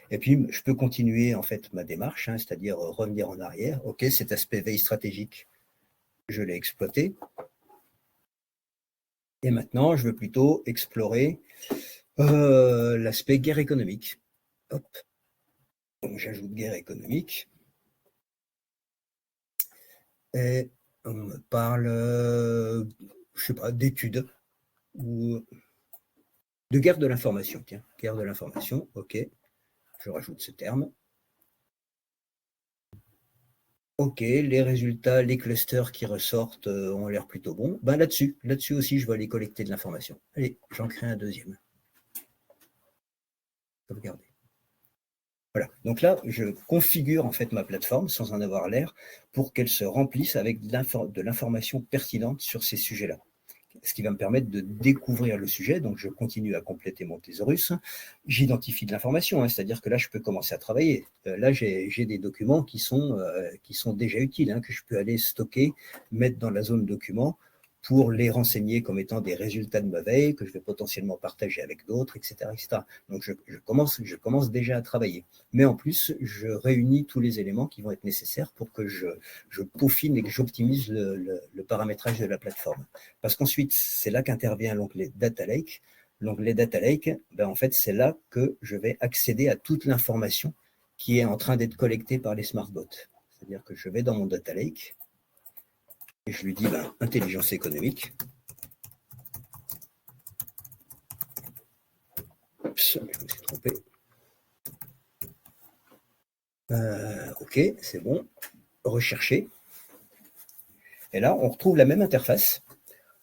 Et puis, je peux continuer en fait ma démarche, c'est-à-dire revenir en arrière. OK, cet aspect veille stratégique, je l'ai exploité. Et maintenant, je veux plutôt explorer l'aspect guerre économique. Hop. Donc, j'ajoute guerre économique. Et on me parle, je sais pas, d'études ou de guerre de l'information. Tiens, guerre de l'information, OK. Je rajoute ce terme. OK, les résultats, les clusters qui ressortent ont l'air plutôt bons. Là-dessus aussi, je vais aller collecter de l'information. Allez, j'en crée un deuxième. Sauvegarder. Voilà, donc là, je configure en fait ma plateforme sans en avoir l'air pour qu'elle se remplisse avec de l'information pertinente sur ces sujets-là. Ce qui va me permettre de découvrir le sujet. Donc, je continue à compléter mon thésaurus. J'identifie de l'information, c'est-à-dire que là, je peux commencer à travailler. Là, j'ai des documents qui sont déjà utiles, que je peux aller stocker, mettre dans la zone documents pour les renseigner comme étant des résultats de ma veille, que je vais potentiellement partager avec d'autres, etc., etc. Donc, je commence déjà à travailler. Mais en plus, je réunis tous les éléments qui vont être nécessaires pour que je peaufine et que j'optimise le paramétrage de la plateforme. Parce qu'ensuite, c'est là qu'intervient l'onglet Data Lake. L'onglet Data Lake, en fait, c'est là que je vais accéder à toute l'information qui est en train d'être collectée par les smartbots. C'est-à-dire que je vais dans mon Data Lake et je lui dis intelligence économique. Oups, je me suis trompé. OK, c'est bon. Rechercher. Et là, on retrouve la même interface,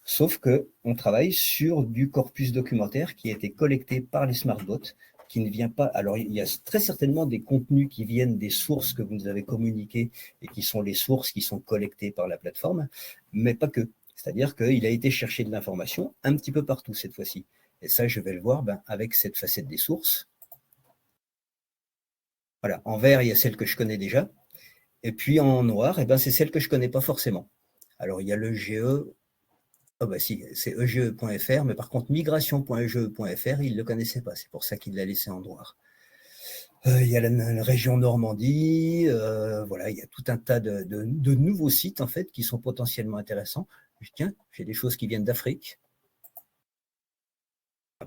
sauf qu'on travaille sur du corpus documentaire qui a été collecté par les smartbots, qui ne vient pas. Alors, il y a très certainement des contenus qui viennent des sources que vous nous avez communiquées et qui sont les sources qui sont collectées par la plateforme, mais pas que. C'est-à-dire qu'il a été chercher de l'information un petit peu partout cette fois-ci. Et ça, je vais le voir avec cette facette des sources. Voilà, en vert, il y a celle que je connais déjà. Et puis en noir, c'est celle que je ne connais pas forcément. Alors, il y a le GE. Si, c'est ege.fr, mais par contre, migration.ege.fr, il ne le connaissait pas. C'est pour ça qu'il l'a laissé en noir. Il y a la région Normandie. Voilà, il y a tout un tas de nouveaux sites, en fait, qui sont potentiellement intéressants. Tiens, j'ai des choses qui viennent d'Afrique.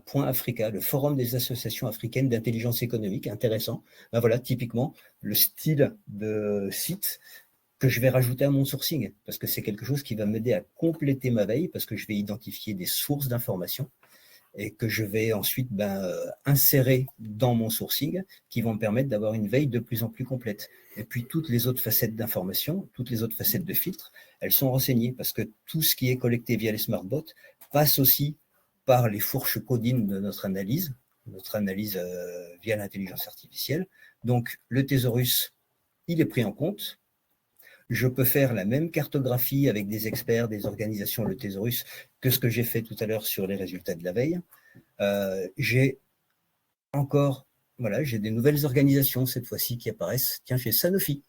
Point Africa, le forum des associations africaines d'intelligence économique, intéressant. Voilà, typiquement, le style de site que je vais rajouter à mon sourcing, parce que c'est quelque chose qui va m'aider à compléter ma veille, parce que je vais identifier des sources d'informations. et que je vais ensuite insérer dans mon sourcing, qui vont me permettre d'avoir une veille de plus en plus complète. Et puis toutes les autres facettes d'information, toutes les autres facettes de filtre, elles sont renseignées, parce que tout ce qui est collecté via les smartbots passe aussi par les fourches codines de notre analyse via l'intelligence artificielle. Donc le thésaurus, il est pris en compte. Je peux faire la même cartographie avec des experts, des organisations, le thésaurus, que ce que j'ai fait tout à l'heure sur les résultats de la veille. J'ai des nouvelles organisations cette fois-ci qui apparaissent. Tiens, j'ai Sanofi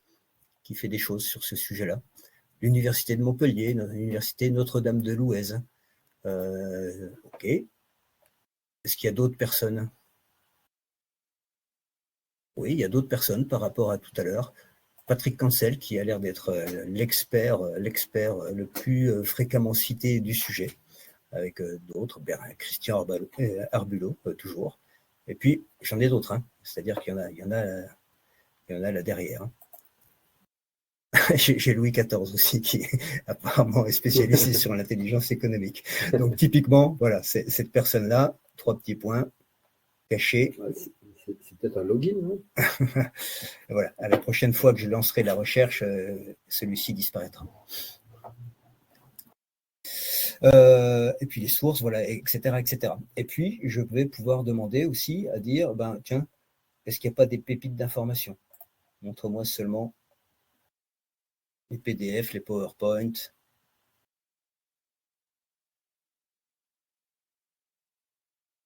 qui fait des choses sur ce sujet-là. L'Université de Montpellier, l'Université Notre-Dame de Louez. Ok. Est-ce qu'il y a d'autres personnes? Oui, il y a d'autres personnes par rapport à tout à l'heure. Patrick Cancel, qui a l'air d'être l'expert le plus fréquemment cité du sujet, avec d'autres, Christian Arbulot, toujours. Et puis, j'en ai d'autres, c'est-à-dire qu'il y en a là derrière. J'ai Louis XIV aussi, qui apparemment est spécialisé sur l'intelligence économique. Donc, typiquement, voilà, cette personne-là, 3 petits points cachés. C'est peut-être un login, non? Voilà, à la prochaine fois que je lancerai la recherche, celui-ci disparaîtra. Et puis les sources, voilà, etc., etc. Et puis, je vais pouvoir demander aussi à dire, tiens, est-ce qu'il n'y a pas des pépites d'information? Montre-moi seulement les PDF, les PowerPoint.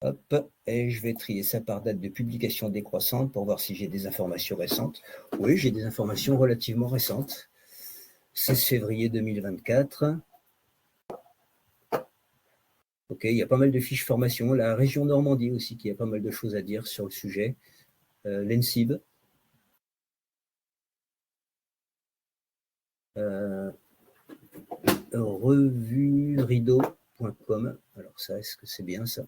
Hop, et je vais trier ça par date de publication décroissante pour voir si j'ai des informations récentes. Oui, j'ai des informations relativement récentes. 16 février 2024. Ok, il y a pas mal de fiches formation. La région Normandie aussi, qui a pas mal de choses à dire sur le sujet. L'ENSIB. Revurideau.com. Alors ça, est-ce que c'est bien ça?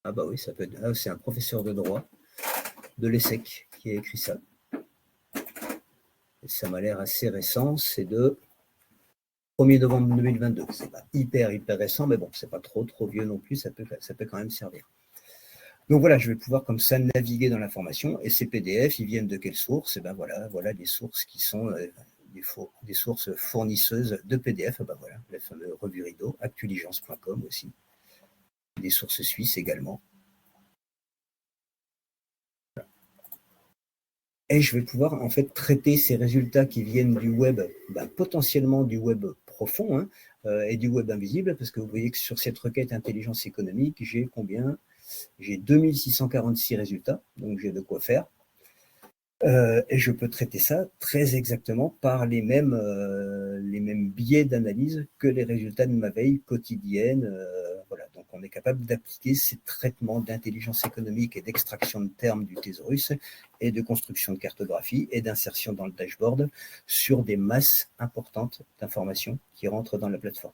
Ah bah oui, ça peut être. C'est un professeur de droit de l'ESSEC qui a écrit ça. Et ça m'a l'air assez récent. C'est de 1er novembre 2022. C'est pas hyper récent, mais bon, c'est pas trop vieux non plus. Ça peut quand même servir. Donc voilà, je vais pouvoir comme ça naviguer dans l'information. Et ces PDF, ils viennent de quelles sources? Et voilà les sources qui sont des sources fournisseuses de PDF. Voilà, le fameux Revue Rideau, Actuligence.com aussi. Des sources suisses également. Voilà. Et je vais pouvoir en fait traiter ces résultats qui viennent du web, potentiellement du web profond et du web invisible, parce que vous voyez que sur cette requête intelligence économique, j'ai combien? J'ai 2646 résultats, donc j'ai de quoi faire. Et je peux traiter ça très exactement par les mêmes biais d'analyse que les résultats de ma veille quotidienne. Voilà, donc on est capable d'appliquer ces traitements d'intelligence économique et d'extraction de termes du thésaurus et de construction de cartographie et d'insertion dans le dashboard sur des masses importantes d'informations qui rentrent dans la plateforme.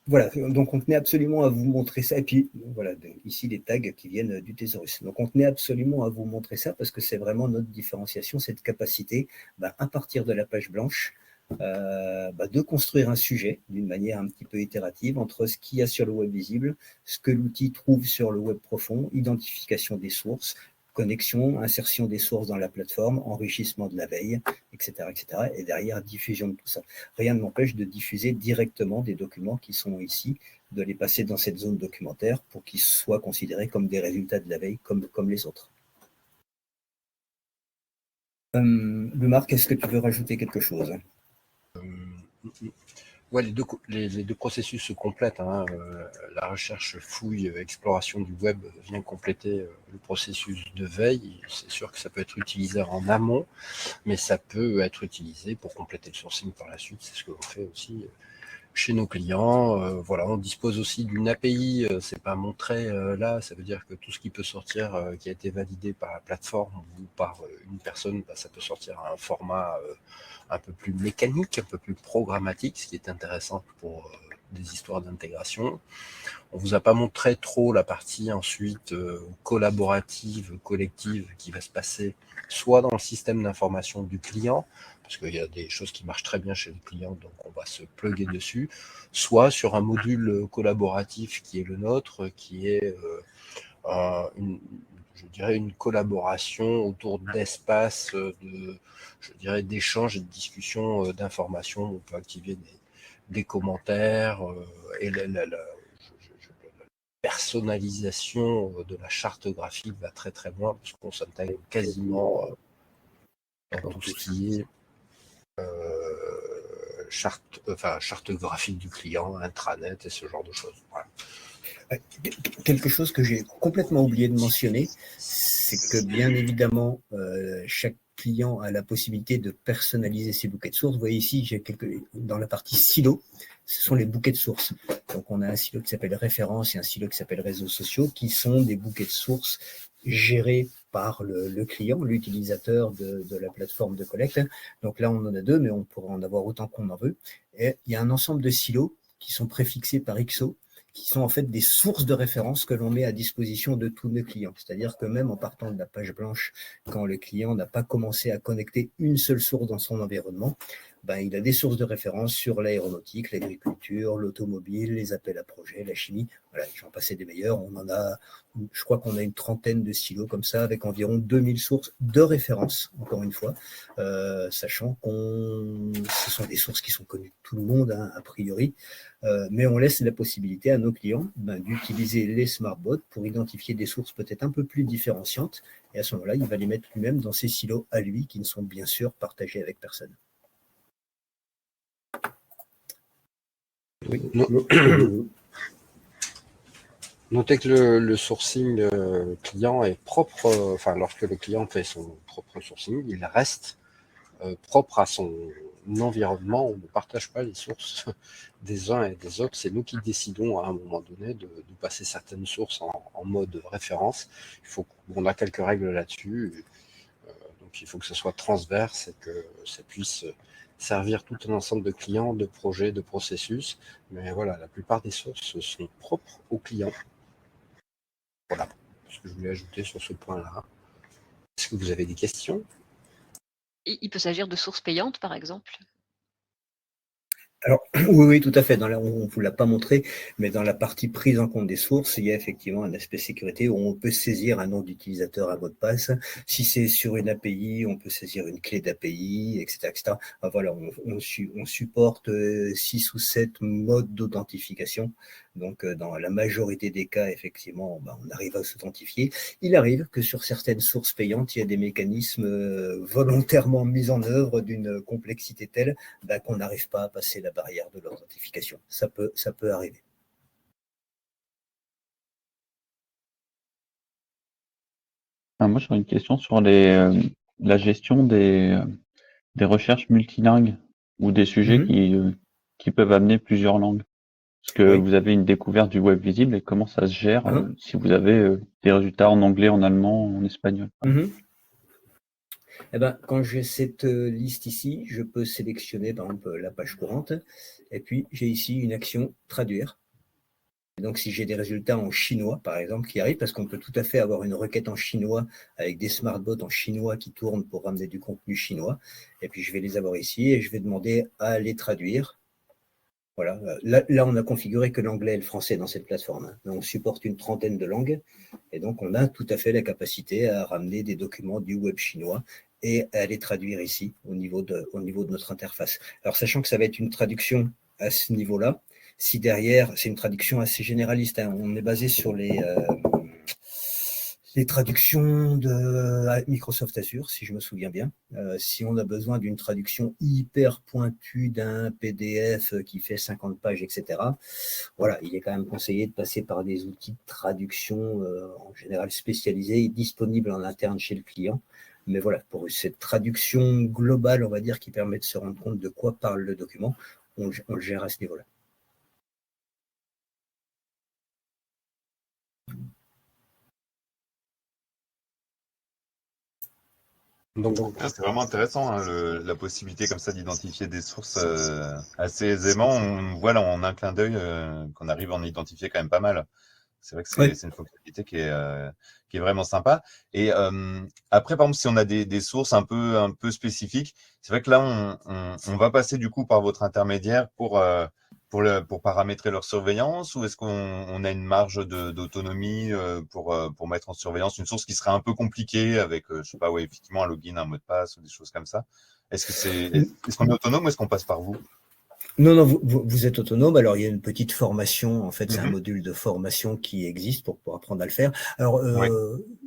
Voilà, donc on tenait absolument à vous montrer ça. Et puis, voilà, ici les tags qui viennent du thésaurus. Donc on tenait absolument à vous montrer ça parce que c'est vraiment notre différenciation, cette capacité, à partir de la page blanche, de construire un sujet d'une manière un petit peu itérative entre ce qu'il y a sur le web visible, ce que l'outil trouve sur le web profond, identification des sources, connexion, insertion des sources dans la plateforme, enrichissement de la veille, etc., etc. Et derrière, diffusion de tout ça. Rien ne m'empêche de diffuser directement des documents qui sont ici, de les passer dans cette zone documentaire pour qu'ils soient considérés comme des résultats de la veille, comme les autres. Marc, est-ce que tu veux rajouter quelque chose? Ouais, les deux processus se complètent. La recherche, fouille, exploration du web vient compléter le processus de veille. C'est sûr que ça peut être utilisé en amont, mais ça peut être utilisé pour compléter le sourcing par la suite. C'est ce que l'on fait aussi chez nos clients. Voilà, on dispose aussi d'une API, c'est pas montré là, ça veut dire que tout ce qui peut sortir, qui a été validé par la plateforme ou par une personne, ça peut sortir à un format un peu plus mécanique, un peu plus programmatique, ce qui est intéressant pour des histoires d'intégration. On vous a pas montré trop la partie ensuite collaborative, collective qui va se passer soit dans le système d'information du client, parce qu'il y a des choses qui marchent très bien chez le client, donc on va se plugger dessus, soit sur un module collaboratif qui est le nôtre, qui est je dirais une collaboration autour d'espaces d'échanges et de discussions d'informations. On peut activer des commentaires et la personnalisation de la charte graphique va très très loin parce qu'on s'intègre quasiment dans tout ce qui est charte graphique du client, intranet et ce genre de choses. Voilà. Quelque chose que j'ai complètement oublié de mentionner, c'est que bien évidemment, chaque client a la possibilité de personnaliser ses bouquets de sources. Vous voyez ici, dans la partie silo, ce sont les bouquets de sources. Donc on a un silo qui s'appelle référence et un silo qui s'appelle réseaux sociaux, qui sont des bouquets de sources gérés par le client, l'utilisateur de la plateforme de collecte. Donc là, on en a 2, mais on pourrait en avoir autant qu'on en veut. Et il y a un ensemble de silos qui sont préfixés par XO, qui sont en fait des sources de référence que l'on met à disposition de tous nos clients. C'est-à-dire que même en partant de la page blanche, quand le client n'a pas commencé à connecter une seule source dans son environnement, il a des sources de référence sur l'aéronautique, l'agriculture, l'automobile, les appels à projets, la chimie. Voilà, j'en passais des meilleurs. Je crois qu'on a une trentaine de silos comme ça, avec environ 2000 sources de référence, encore une fois, sachant ce sont des sources qui sont connues de tout le monde, hein, a priori, mais on laisse la possibilité à nos clients d'utiliser les smartbots pour identifier des sources peut-être un peu plus différenciantes, et à ce moment-là, il va les mettre lui-même dans ses silos à lui, qui ne sont bien sûr partagés avec personne. Oui. Notez que le sourcing client est propre, lorsque le client fait son propre sourcing, il reste propre à son environnement. On ne partage pas les sources des uns et des autres. C'est nous qui décidons à un moment donné de passer certaines sources en mode référence. On a quelques règles là-dessus. Donc il faut que ce soit transverse et que ça puisse servir tout un ensemble de clients, de projets, de processus. Mais voilà, la plupart des sources sont propres aux clients. Voilà ce que je voulais ajouter sur ce point-là. Est-ce que vous avez des questions ? Il peut s'agir de sources payantes, par exemple. Alors, oui, tout à fait. On ne vous l'a pas montré, mais dans la partie prise en compte des sources, il y a effectivement un aspect sécurité où on peut saisir un nom d'utilisateur, un mot de passe. Si c'est sur une API, on peut saisir une clé d'API, etc., etc. Voilà, on supporte 6 ou 7 modes d'authentification. Donc, dans la majorité des cas, effectivement, on arrive à s'authentifier. Il arrive que sur certaines sources payantes, il y a des mécanismes volontairement mis en œuvre d'une complexité telle qu'on n'arrive pas à passer la barrière de l'authentification. Ça peut arriver. Moi, j'aurais une question sur la gestion des recherches multilingues ou des sujets qui peuvent amener plusieurs langues. Parce que vous avez une découverte du web visible et comment ça se gère si vous avez des résultats en anglais, en allemand, en espagnol. Quand j'ai cette liste ici, je peux sélectionner par exemple la page courante et puis j'ai ici une action traduire. Et donc si j'ai des résultats en chinois par exemple qui arrivent, parce qu'on peut tout à fait avoir une requête en chinois avec des smartbots en chinois qui tournent pour ramener du contenu chinois, et puis je vais les avoir ici et je vais demander à les traduire. Voilà, là on a configuré que l'anglais et le français dans cette plateforme. On supporte une trentaine de langues et donc on a tout à fait la capacité à ramener des documents du web chinois et à les traduire ici au niveau de notre interface. Alors sachant que ça va être une traduction à ce niveau-là, si derrière c'est une traduction assez généraliste, on est basé sur les traductions de Microsoft Azure, si je me souviens bien. Si on a besoin d'une traduction hyper pointue d'un PDF qui fait 50 pages, etc., voilà, il est quand même conseillé de passer par des outils de traduction en général spécialisés et disponibles en interne chez le client. Mais voilà, pour cette traduction globale, on va dire, qui permet de se rendre compte de quoi parle le document, on le gère à ce niveau-là. Donc, C'est vraiment intéressant, hein, la possibilité comme ça d'identifier des sources assez aisément. On voit là en un clin d'œil qu'on arrive à en identifier quand même pas mal. C'est vrai que Ouais. c'est une fonctionnalité qui est vraiment sympa. Et après, par exemple, si on a des sources un peu spécifiques, c'est vrai que là, on va passer du coup par votre intermédiaire pour paramétrer leur surveillance, ou est-ce qu'on a une marge d'autonomie pour mettre en surveillance une source qui serait un peu compliquée avec, je sais pas, ouais, effectivement, un login, un mot de passe ou des choses comme ça. Est-ce qu'on est autonome ou est-ce qu'on passe par vous? Non, vous êtes autonome. Alors, il y a une petite formation. En fait, c'est un Mhm. module de formation qui existe pour apprendre à le faire. Alors, Ouais.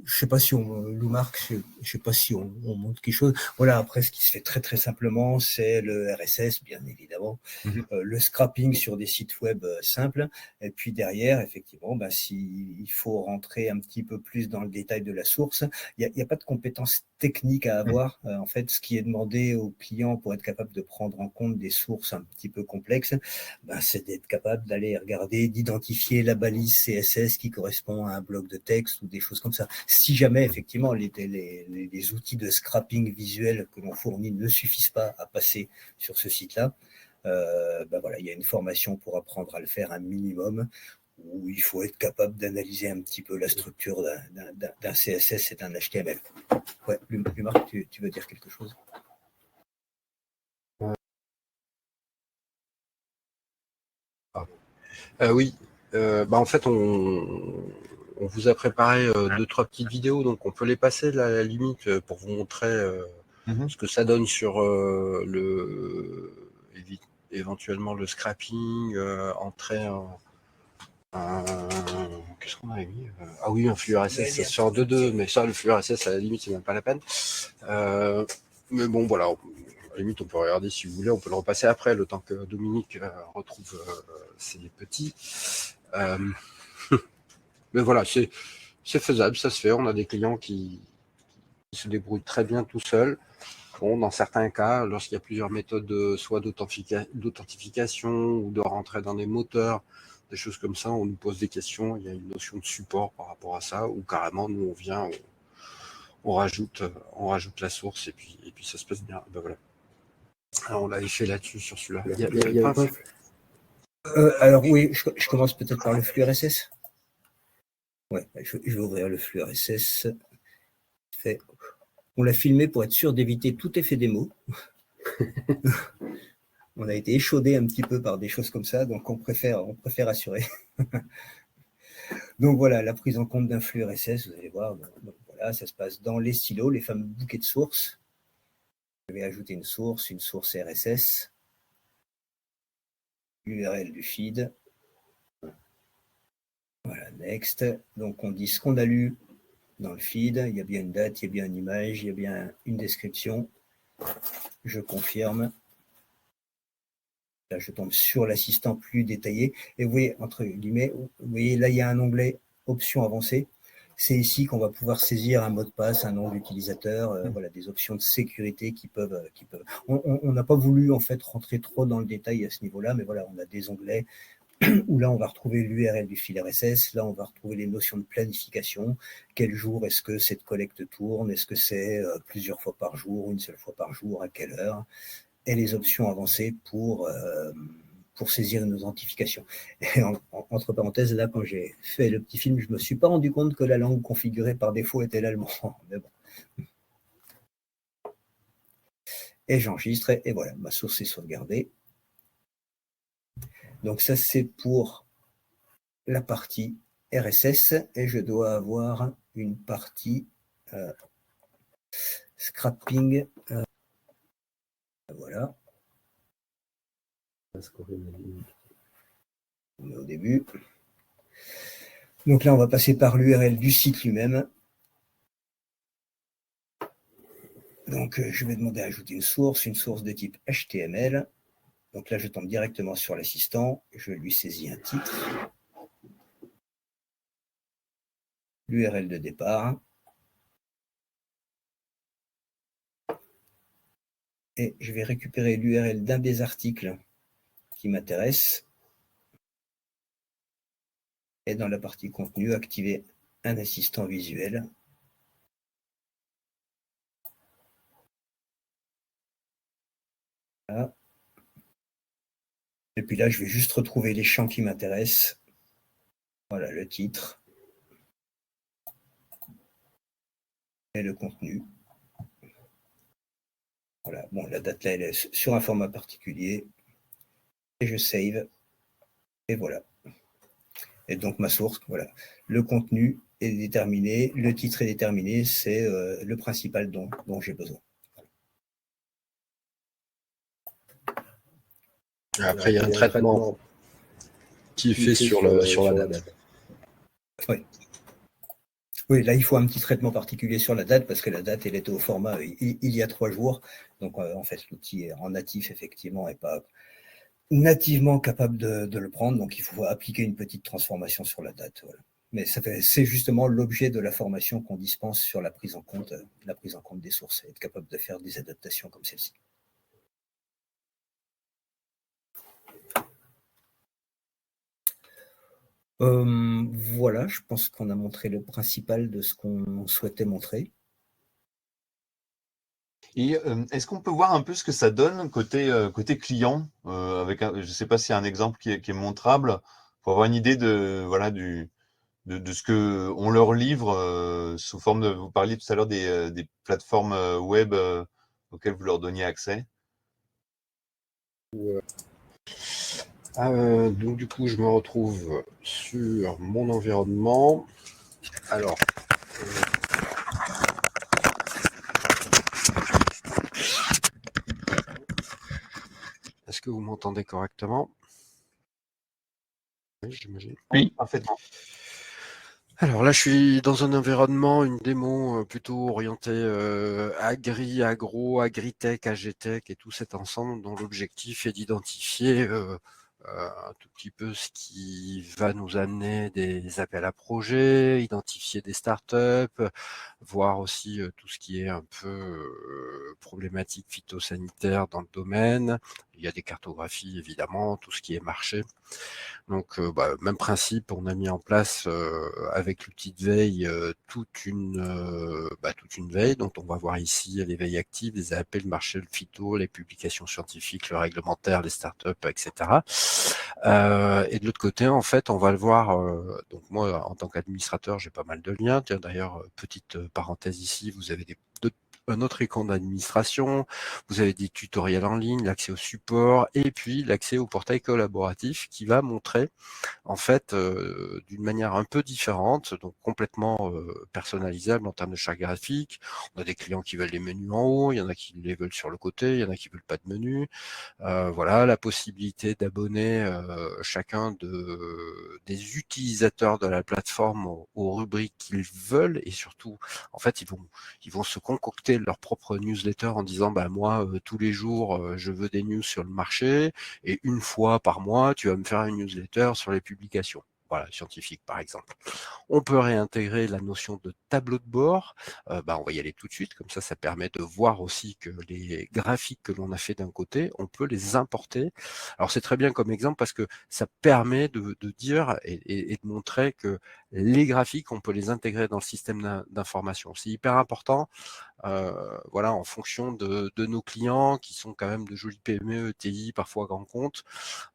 je sais pas si Lou Marc, je sais pas si on montre quelque chose. Voilà, après, ce qui se fait très, très simplement, c'est le RSS, bien évidemment. Mhm. Le scrapping sur des sites web simples. Et puis derrière, effectivement, bah, s'il faut rentrer un petit peu plus dans le détail de la source, il y a pas de compétences techniques à avoir. En fait, ce qui est demandé aux clients pour être capable de prendre en compte des sources un petit peu complexes, bah, c'est d'être capable d'aller regarder, d'identifier la balise CSS qui correspond à un bloc de texte ou des choses comme ça. Si jamais, effectivement, les outils de scrapping visuel que l'on fournit ne suffisent pas à passer sur ce site-là, ben voilà, il y a une formation pour apprendre à le faire un minimum, où il faut être capable d'analyser un petit peu la structure d'un CSS et d'un HTML. Ouais, Marc, tu veux dire quelque chose? Oui, en fait, on vous a préparé 2-3 petites vidéos, donc on peut les passer là, à la limite pour vous montrer ce que ça donne sur éventuellement le scrapping, entrer qu'est-ce qu'on avait mis Ah oui, un flux RSS, ça se fait en 2.2, mais ça, le flux RSS, à la limite, c'est même pas la peine. Mais bon, voilà, à la limite, on peut regarder si vous voulez, on peut le repasser après, le temps que Dominique retrouve ses petits. Mais voilà, c'est faisable, ça se fait. On a des clients qui se débrouillent très bien tout seuls. Bon, dans certains cas, lorsqu'il y a plusieurs méthodes, soit d'authentification ou de rentrer dans des moteurs, des choses comme ça, on nous pose des questions. Il y a une notion de support par rapport à ça, ou carrément, nous, on vient, on rajoute la source et puis ça se passe bien. Ben voilà. Alors, on l'avait fait là-dessus sur celui-là. Il y avait pas Alors oui, je commence peut-être par le flux RSS. Ouais, je vais ouvrir le flux RSS. Fait. On l'a filmé pour être sûr d'éviter tout effet démo. On a été échaudé un petit peu par des choses comme ça, donc on préfère assurer. Donc voilà, la prise en compte d'un flux RSS, vous allez voir, donc voilà, ça se passe dans les stylos, les fameux bouquets de sources. Je vais ajouter une source RSS, l'URL du feed. Voilà, next. Donc on dit ce qu'on a lu dans le feed, il y a bien une date, il y a bien une image, il y a bien une description. Je confirme. Là, je tombe sur l'assistant plus détaillé. Et vous voyez, entre guillemets, vous voyez, là, il y a un onglet options avancées. C'est ici qu'on va pouvoir saisir un mot de passe, un nom d'utilisateur, voilà, des options de sécurité qui peuvent. On n'a pas voulu en fait rentrer trop dans le détail à ce niveau-là, mais voilà, on a des onglets où là on va retrouver l'URL du fil RSS, là on va retrouver les notions de planification, quel jour est-ce que cette collecte tourne, est-ce que c'est plusieurs fois par jour, une seule fois par jour, à quelle heure, et les options avancées pour saisir une authentification. Et entre parenthèses, là, quand j'ai fait le petit film, je ne me suis pas rendu compte que la langue configurée par défaut était l'allemand. Mais bon. Et j'enregistre, et voilà, ma source est sauvegardée. Donc ça, c'est pour la partie RSS, et je dois avoir une partie scrapping. Voilà. On est au début. Donc là, on va passer par l'URL du site lui-même. Donc, je vais demander à ajouter une source de type HTML. Donc là, je tombe directement sur l'assistant. Je lui saisis un titre. L'URL de départ. Et je vais récupérer l'URL d'un des articles qui m'intéresse. Et dans la partie contenu, activer un assistant visuel. Et puis là, je vais juste retrouver les champs qui m'intéressent. Voilà, le titre et le contenu. Voilà, bon, la date là, elle est sur un format particulier. Et je save. Et voilà. Et donc ma source, voilà. Le contenu est déterminé, le titre est déterminé, c'est le principal dont j'ai besoin. Après, il y a un traitement qui est fait sur la date. Oui. Oui, là, il faut un petit traitement particulier sur la date parce que la date, elle était au format il y a 3 jours. Donc, en fait, l'outil en natif, effectivement, n'est pas nativement capable de le prendre. Donc, il faut appliquer une petite transformation sur la date. Voilà. Mais c'est justement l'objet de la formation qu'on dispense sur la prise en compte des sources, être capable de faire des adaptations comme celle-ci. Voilà, je pense qu'on a montré le principal de ce qu'on souhaitait montrer. Et est-ce qu'on peut voir un peu ce que ça donne côté client avec je ne sais pas s'il y a un exemple qui est montrable pour avoir une idée de ce que on leur livre sous forme de. Vous parliez tout à l'heure des plateformes web auxquelles vous leur donniez accès. Donc du coup, je me retrouve sur mon environnement. Alors, est-ce que vous m'entendez correctement? Oui, j'imagine. Oui, parfaitement. Alors là, je suis dans un environnement, une démo plutôt orientée agro, agritech, agtech et tout cet ensemble dont l'objectif est d'identifier un tout petit peu ce qui va nous amener des appels à projets, identifier des startups, voir aussi tout ce qui est un peu problématique phytosanitaire dans le domaine. Il y a des cartographies évidemment, tout ce qui est marché. Donc, même principe, on a mis en place avec l'outil de veille toute une veille dont on va voir ici les veilles actives, les appels, le marché, le phyto, les publications scientifiques, le réglementaire, les startups, etc. Et de l'autre côté, en fait, on va le voir. Donc moi, en tant qu'administrateur, j'ai pas mal de liens. Tiens, d'ailleurs, petite parenthèse ici, vous avez un autre écran d'administration, vous avez des tutoriels en ligne, l'accès au support et puis l'accès au portail collaboratif qui va montrer en fait d'une manière un peu différente, donc complètement personnalisable en termes de charte graphique. On a des clients qui veulent les menus en haut, il y en a qui les veulent sur le côté, il y en a qui veulent pas de menu. Voilà, la possibilité d'abonner chacun des utilisateurs de la plateforme aux rubriques qu'ils veulent et surtout, en fait, ils vont se concocter leur propre newsletter en disant, bah moi, tous les jours, je veux des news sur le marché et une fois par mois, tu vas me faire une newsletter sur les publications. Voilà, scientifique par exemple. On peut réintégrer la notion de tableau de bord. On va y aller tout de suite, comme ça permet de voir aussi que les graphiques que l'on a fait d'un côté, on peut les importer. Alors c'est très bien comme exemple parce que ça permet de dire et de montrer que les graphiques, on peut les intégrer dans le système d'information. C'est hyper important. Voilà, en fonction de nos clients qui sont quand même de jolis PME, ETI, parfois grands comptes,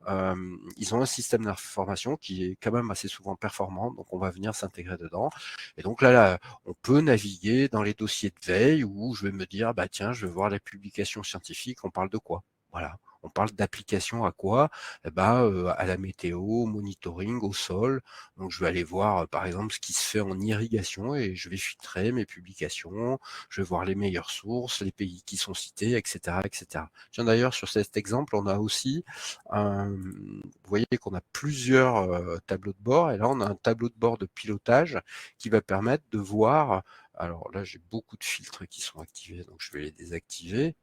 ils ont un système d'information qui est quand même assez souvent performant, donc on va venir s'intégrer dedans. Et donc là, on peut naviguer dans les dossiers de veille où je vais me dire, bah tiens, je vais voir les publications scientifiques, on parle de quoi? Voilà. On parle d'application à quoi? À la météo, au monitoring, au sol. Donc je vais aller voir par exemple ce qui se fait en irrigation et je vais filtrer mes publications, je vais voir les meilleures sources, les pays qui sont cités, etc. etc. Tiens d'ailleurs sur cet exemple, on a aussi vous voyez qu'on a plusieurs tableaux de bord et là on a un tableau de bord de pilotage qui va permettre de voir. Alors là j'ai beaucoup de filtres qui sont activés, donc je vais les désactiver.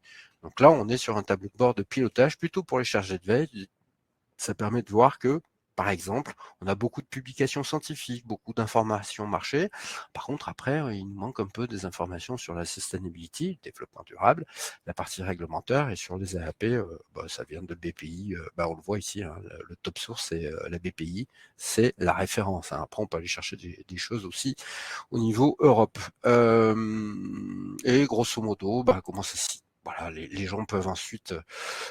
Donc là, on est sur un tableau de bord de pilotage plutôt pour les chargés de veille. Ça permet de voir que, par exemple, on a beaucoup de publications scientifiques, beaucoup d'informations marché. Par contre, après, il nous manque un peu des informations sur la sustainability, le développement durable, la partie réglementaire et sur les AAP, ça vient de BPI. On le voit ici, hein, le top source, c'est la BPI, c'est la référence. Hein. Après, on peut aller chercher des choses aussi au niveau Europe. Et grosso modo, comment ça voilà, les gens peuvent ensuite,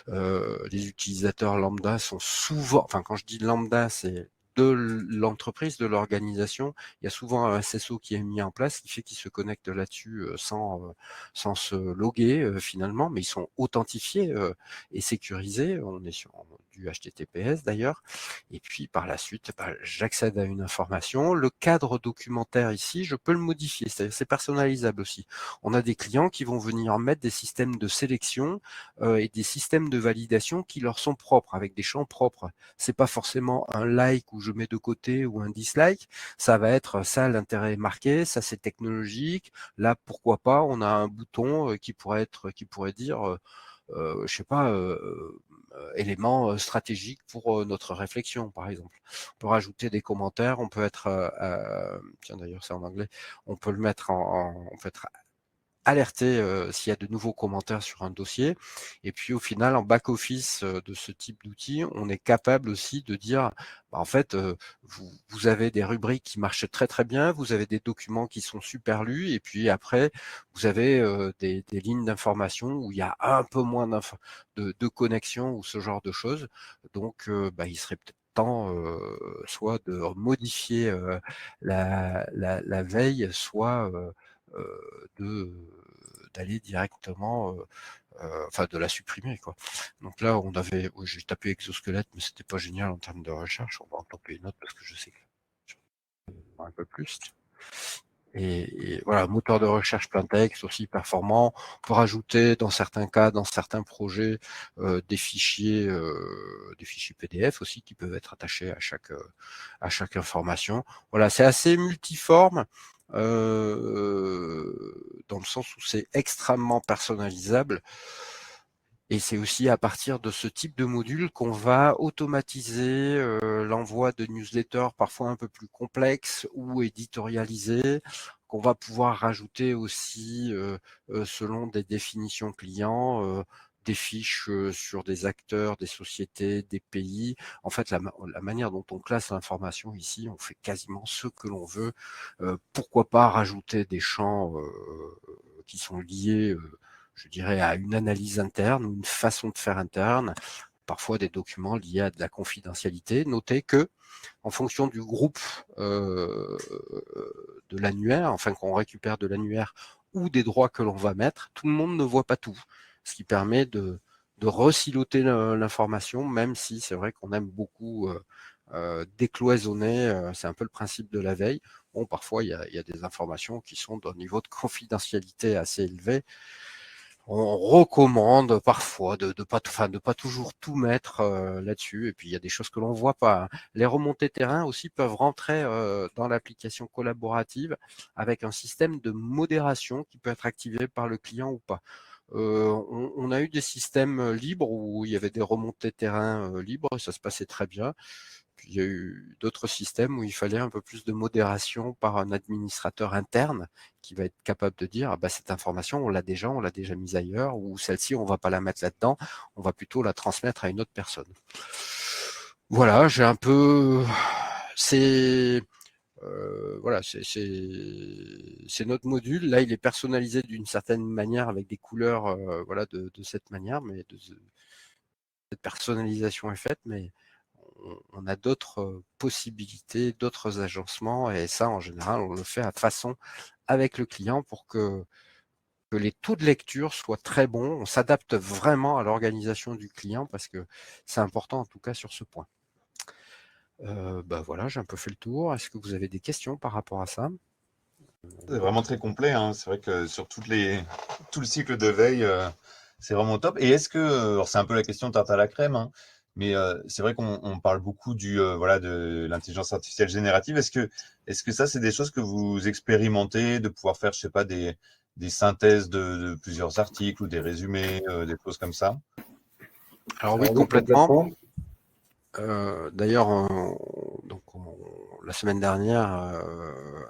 les utilisateurs lambda sont souvent, enfin quand je dis lambda, c'est de l'entreprise, de l'organisation, il y a souvent un SSO qui est mis en place, qui fait qu'ils se connectent là-dessus sans se loguer finalement, mais ils sont authentifiés et sécurisés. On est sur du HTTPS d'ailleurs. Et puis par la suite, j'accède à une information. Le cadre documentaire ici, je peux le modifier, c'est personnalisable aussi. On a des clients qui vont venir mettre des systèmes de sélection et des systèmes de validation qui leur sont propres, avec des champs propres. C'est pas forcément un like où je mets de côté ou un dislike. Ça va être ça, l'intérêt est marqué, ça c'est technologique. Là, pourquoi pas, on a un bouton qui pourrait dire, je sais pas, élément stratégique pour notre réflexion, par exemple. On peut rajouter des commentaires, on peut être, tiens d'ailleurs c'est en anglais, on peut le mettre on peut être alerter s'il y a de nouveaux commentaires sur un dossier. Et puis au final, en back-office de ce type d'outil, on est capable aussi de dire, en fait, vous avez des rubriques qui marchent très très bien, vous avez des documents qui sont super lus, et puis après, vous avez des lignes d'information où il y a un peu moins de connexion ou ce genre de choses. Donc, il serait peut-être temps soit de modifier la veille, soit d'aller directement, enfin de la supprimer quoi. Donc là j'ai tapé exosquelette, mais c'était pas génial en termes de recherche. On va en taper une autre parce que je sais que un peu plus. Et voilà, moteur de recherche plein texte aussi performant. On peut rajouter dans certains cas, dans certains projets, des fichiers PDF aussi qui peuvent être attachés à chaque information. Voilà, c'est assez multiforme dans le sens où c'est extrêmement personnalisable. Et c'est aussi à partir de ce type de module qu'on va automatiser l'envoi de newsletters parfois un peu plus complexes ou éditorialisés, qu'on va pouvoir rajouter aussi selon des définitions clients, des fiches sur des acteurs, des sociétés, des pays. En fait, la manière dont on classe l'information ici, on fait quasiment ce que l'on veut. Pourquoi pas rajouter des champs qui sont liés je dirais, à une analyse interne ou une façon de faire interne, parfois des documents liés à de la confidentialité. Notez que, en fonction du groupe de l'annuaire, enfin qu'on récupère de l'annuaire ou des droits que l'on va mettre, tout le monde ne voit pas tout, ce qui permet de resiloter l'information, même si c'est vrai qu'on aime beaucoup décloisonner, c'est un peu le principe de la veille. Bon, parfois, il y a des informations qui sont d'un niveau de confidentialité assez élevé. On recommande parfois de pas toujours tout mettre là-dessus. Et puis il y a des choses que l'on voit pas. Les remontées terrain aussi peuvent rentrer dans l'application collaborative avec un système de modération qui peut être activé par le client ou pas. On a eu des systèmes libres où il y avait des remontées terrain libres, et ça se passait très bien. Puis il y a eu d'autres systèmes où il fallait un peu plus de modération par un administrateur interne qui va être capable de dire cette information, on l'a déjà mise ailleurs, ou celle-ci, on ne va pas la mettre là-dedans, on va plutôt la transmettre à une autre personne. Voilà, j'ai un peu... C'est notre module. Là, il est personnalisé d'une certaine manière avec des couleurs de cette manière, mais cette personnalisation est faite, mais on a d'autres possibilités, d'autres agencements, et ça, en général, on le fait à façon avec le client pour que les taux de lecture soient très bons. On s'adapte vraiment à l'organisation du client parce que c'est important, en tout cas, sur ce point. Voilà, j'ai un peu fait le tour. Est-ce que vous avez des questions par rapport à ça? C'est vraiment très complet, hein. C'est vrai que sur tout le cycle de veille, c'est vraiment top. Et est-ce que, alors c'est un peu la question tarte à la crème, hein, mais c'est vrai qu'on parle beaucoup de l'intelligence artificielle générative. Est-ce que ça, c'est des choses que vous expérimentez, de pouvoir faire, je sais pas, des synthèses de plusieurs articles ou des résumés, des choses comme ça? Alors oui, complètement. D'ailleurs, la semaine dernière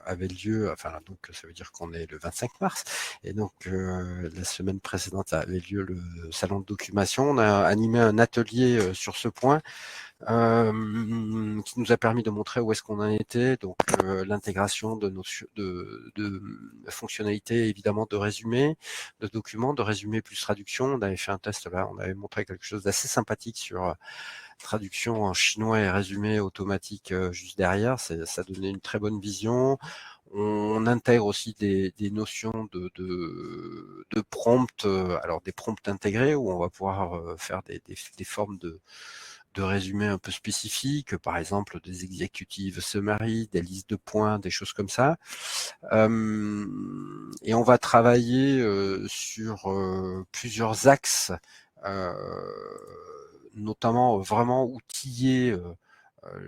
avait lieu, donc ça veut dire qu'on est le 25 mars, et donc la semaine précédente avait lieu le salon de documentation. On a animé un atelier sur ce point. qui nous a permis de montrer où est-ce qu'on en était, donc l'intégration de fonctionnalités évidemment de résumé, de documents, de résumé plus traduction. On avait fait un test là, on avait montré quelque chose d'assez sympathique sur traduction en chinois et résumé automatique juste derrière. Ça donnait une très bonne vision. On intègre aussi des notions de prompts, alors des prompts intégrés où on va pouvoir faire des formes de résumés un peu spécifiques, par exemple des executive summary, des listes de points, des choses comme ça. Et on va travailler sur plusieurs axes, notamment vraiment outiller,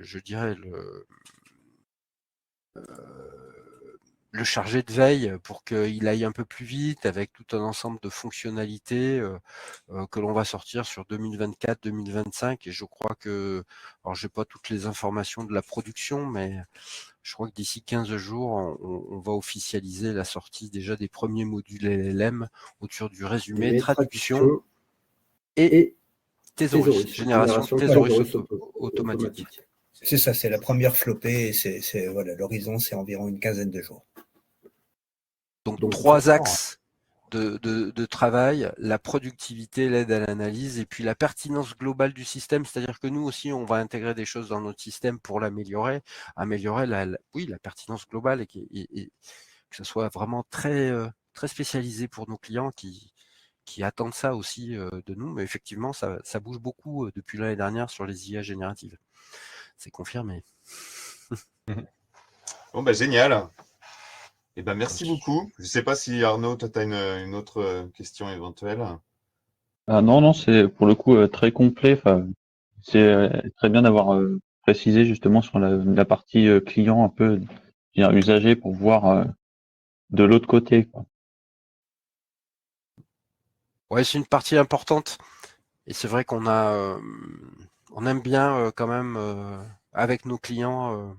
je dirais, le chargé de veille pour qu'il aille un peu plus vite avec tout un ensemble de fonctionnalités que l'on va sortir sur 2024-2025. Et je crois que, alors j'ai pas toutes les informations de la production, mais je crois que d'ici 15 jours, on va officialiser la sortie déjà des premiers modules LLM autour du résumé, traduction et thésaurus, génération de thésaurus automatique. C'est ça, c'est la première flopée, et voilà, l'horizon, c'est environ une quinzaine de jours. Donc 3 axes de travail, la productivité, l'aide à l'analyse, et puis la pertinence globale du système, c'est-à-dire que nous aussi, on va intégrer des choses dans notre système pour l'améliorer, améliorer la pertinence globale, et que ce soit vraiment très, très spécialisé pour nos clients qui attendent ça aussi de nous. Mais effectivement, ça bouge beaucoup depuis l'année dernière sur les IA génératives. C'est confirmé. Bon, bah, génial. Eh ben, merci beaucoup. Je ne sais pas si Arnaud, toi, tu as une autre question éventuelle. Ah non, c'est pour le coup très complet. Enfin, c'est très bien d'avoir précisé justement sur la partie client un peu usager pour voir de l'autre côté, quoi. Ouais, c'est une partie importante. Et c'est vrai qu'on on aime bien quand même avec nos clients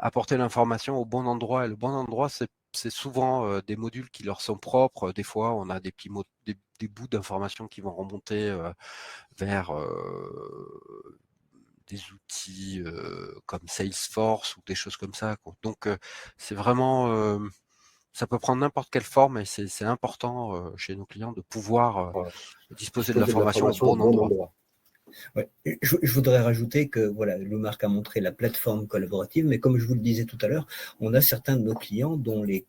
apporter l'information au bon endroit. Et le bon endroit, c'est souvent des modules qui leur sont propres. Des fois, on a des petits mots, des bouts d'informations qui vont remonter vers des outils comme Salesforce ou des choses comme ça, quoi. Donc, c'est vraiment, ça peut prendre n'importe quelle forme, et c'est important chez nos clients de pouvoir disposer de l'information au bon endroit. Ouais. Je voudrais rajouter que voilà, Lumark a montré la plateforme collaborative, mais comme je vous le disais tout à l'heure, on a certains de nos clients dont les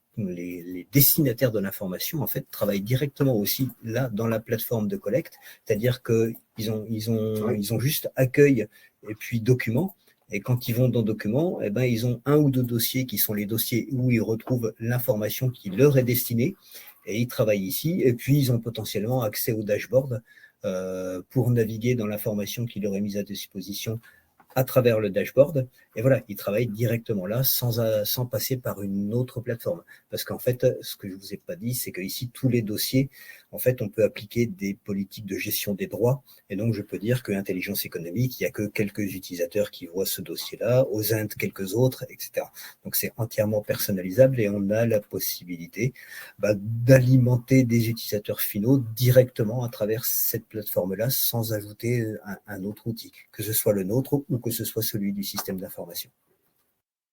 destinataires de l'information en fait travaillent directement aussi là dans la plateforme de collecte, c'est-à-dire que ils ont juste accueil et puis documents. Et quand ils vont dans documents, eh ben, ils ont un ou deux dossiers qui sont les dossiers où ils retrouvent l'information qui leur est destinée, et ils travaillent ici. Et puis, ils ont potentiellement accès au dashboard pour naviguer dans l'information qui leur est mise à disposition à travers le dashboard. Et voilà, ils travaillent directement là sans passer par une autre plateforme. Parce qu'en fait, ce que je vous ai pas dit, c'est qu'ici, tous les dossiers, en fait, on peut appliquer des politiques de gestion des droits. Et donc, je peux dire que intelligence économique, il n'y a que quelques utilisateurs qui voient ce dossier-là, aux Indes, quelques autres, etc. Donc, c'est entièrement personnalisable et on a la possibilité d'alimenter des utilisateurs finaux directement à travers cette plateforme-là sans ajouter un autre outil, que ce soit le nôtre ou que ce soit celui du système d'information.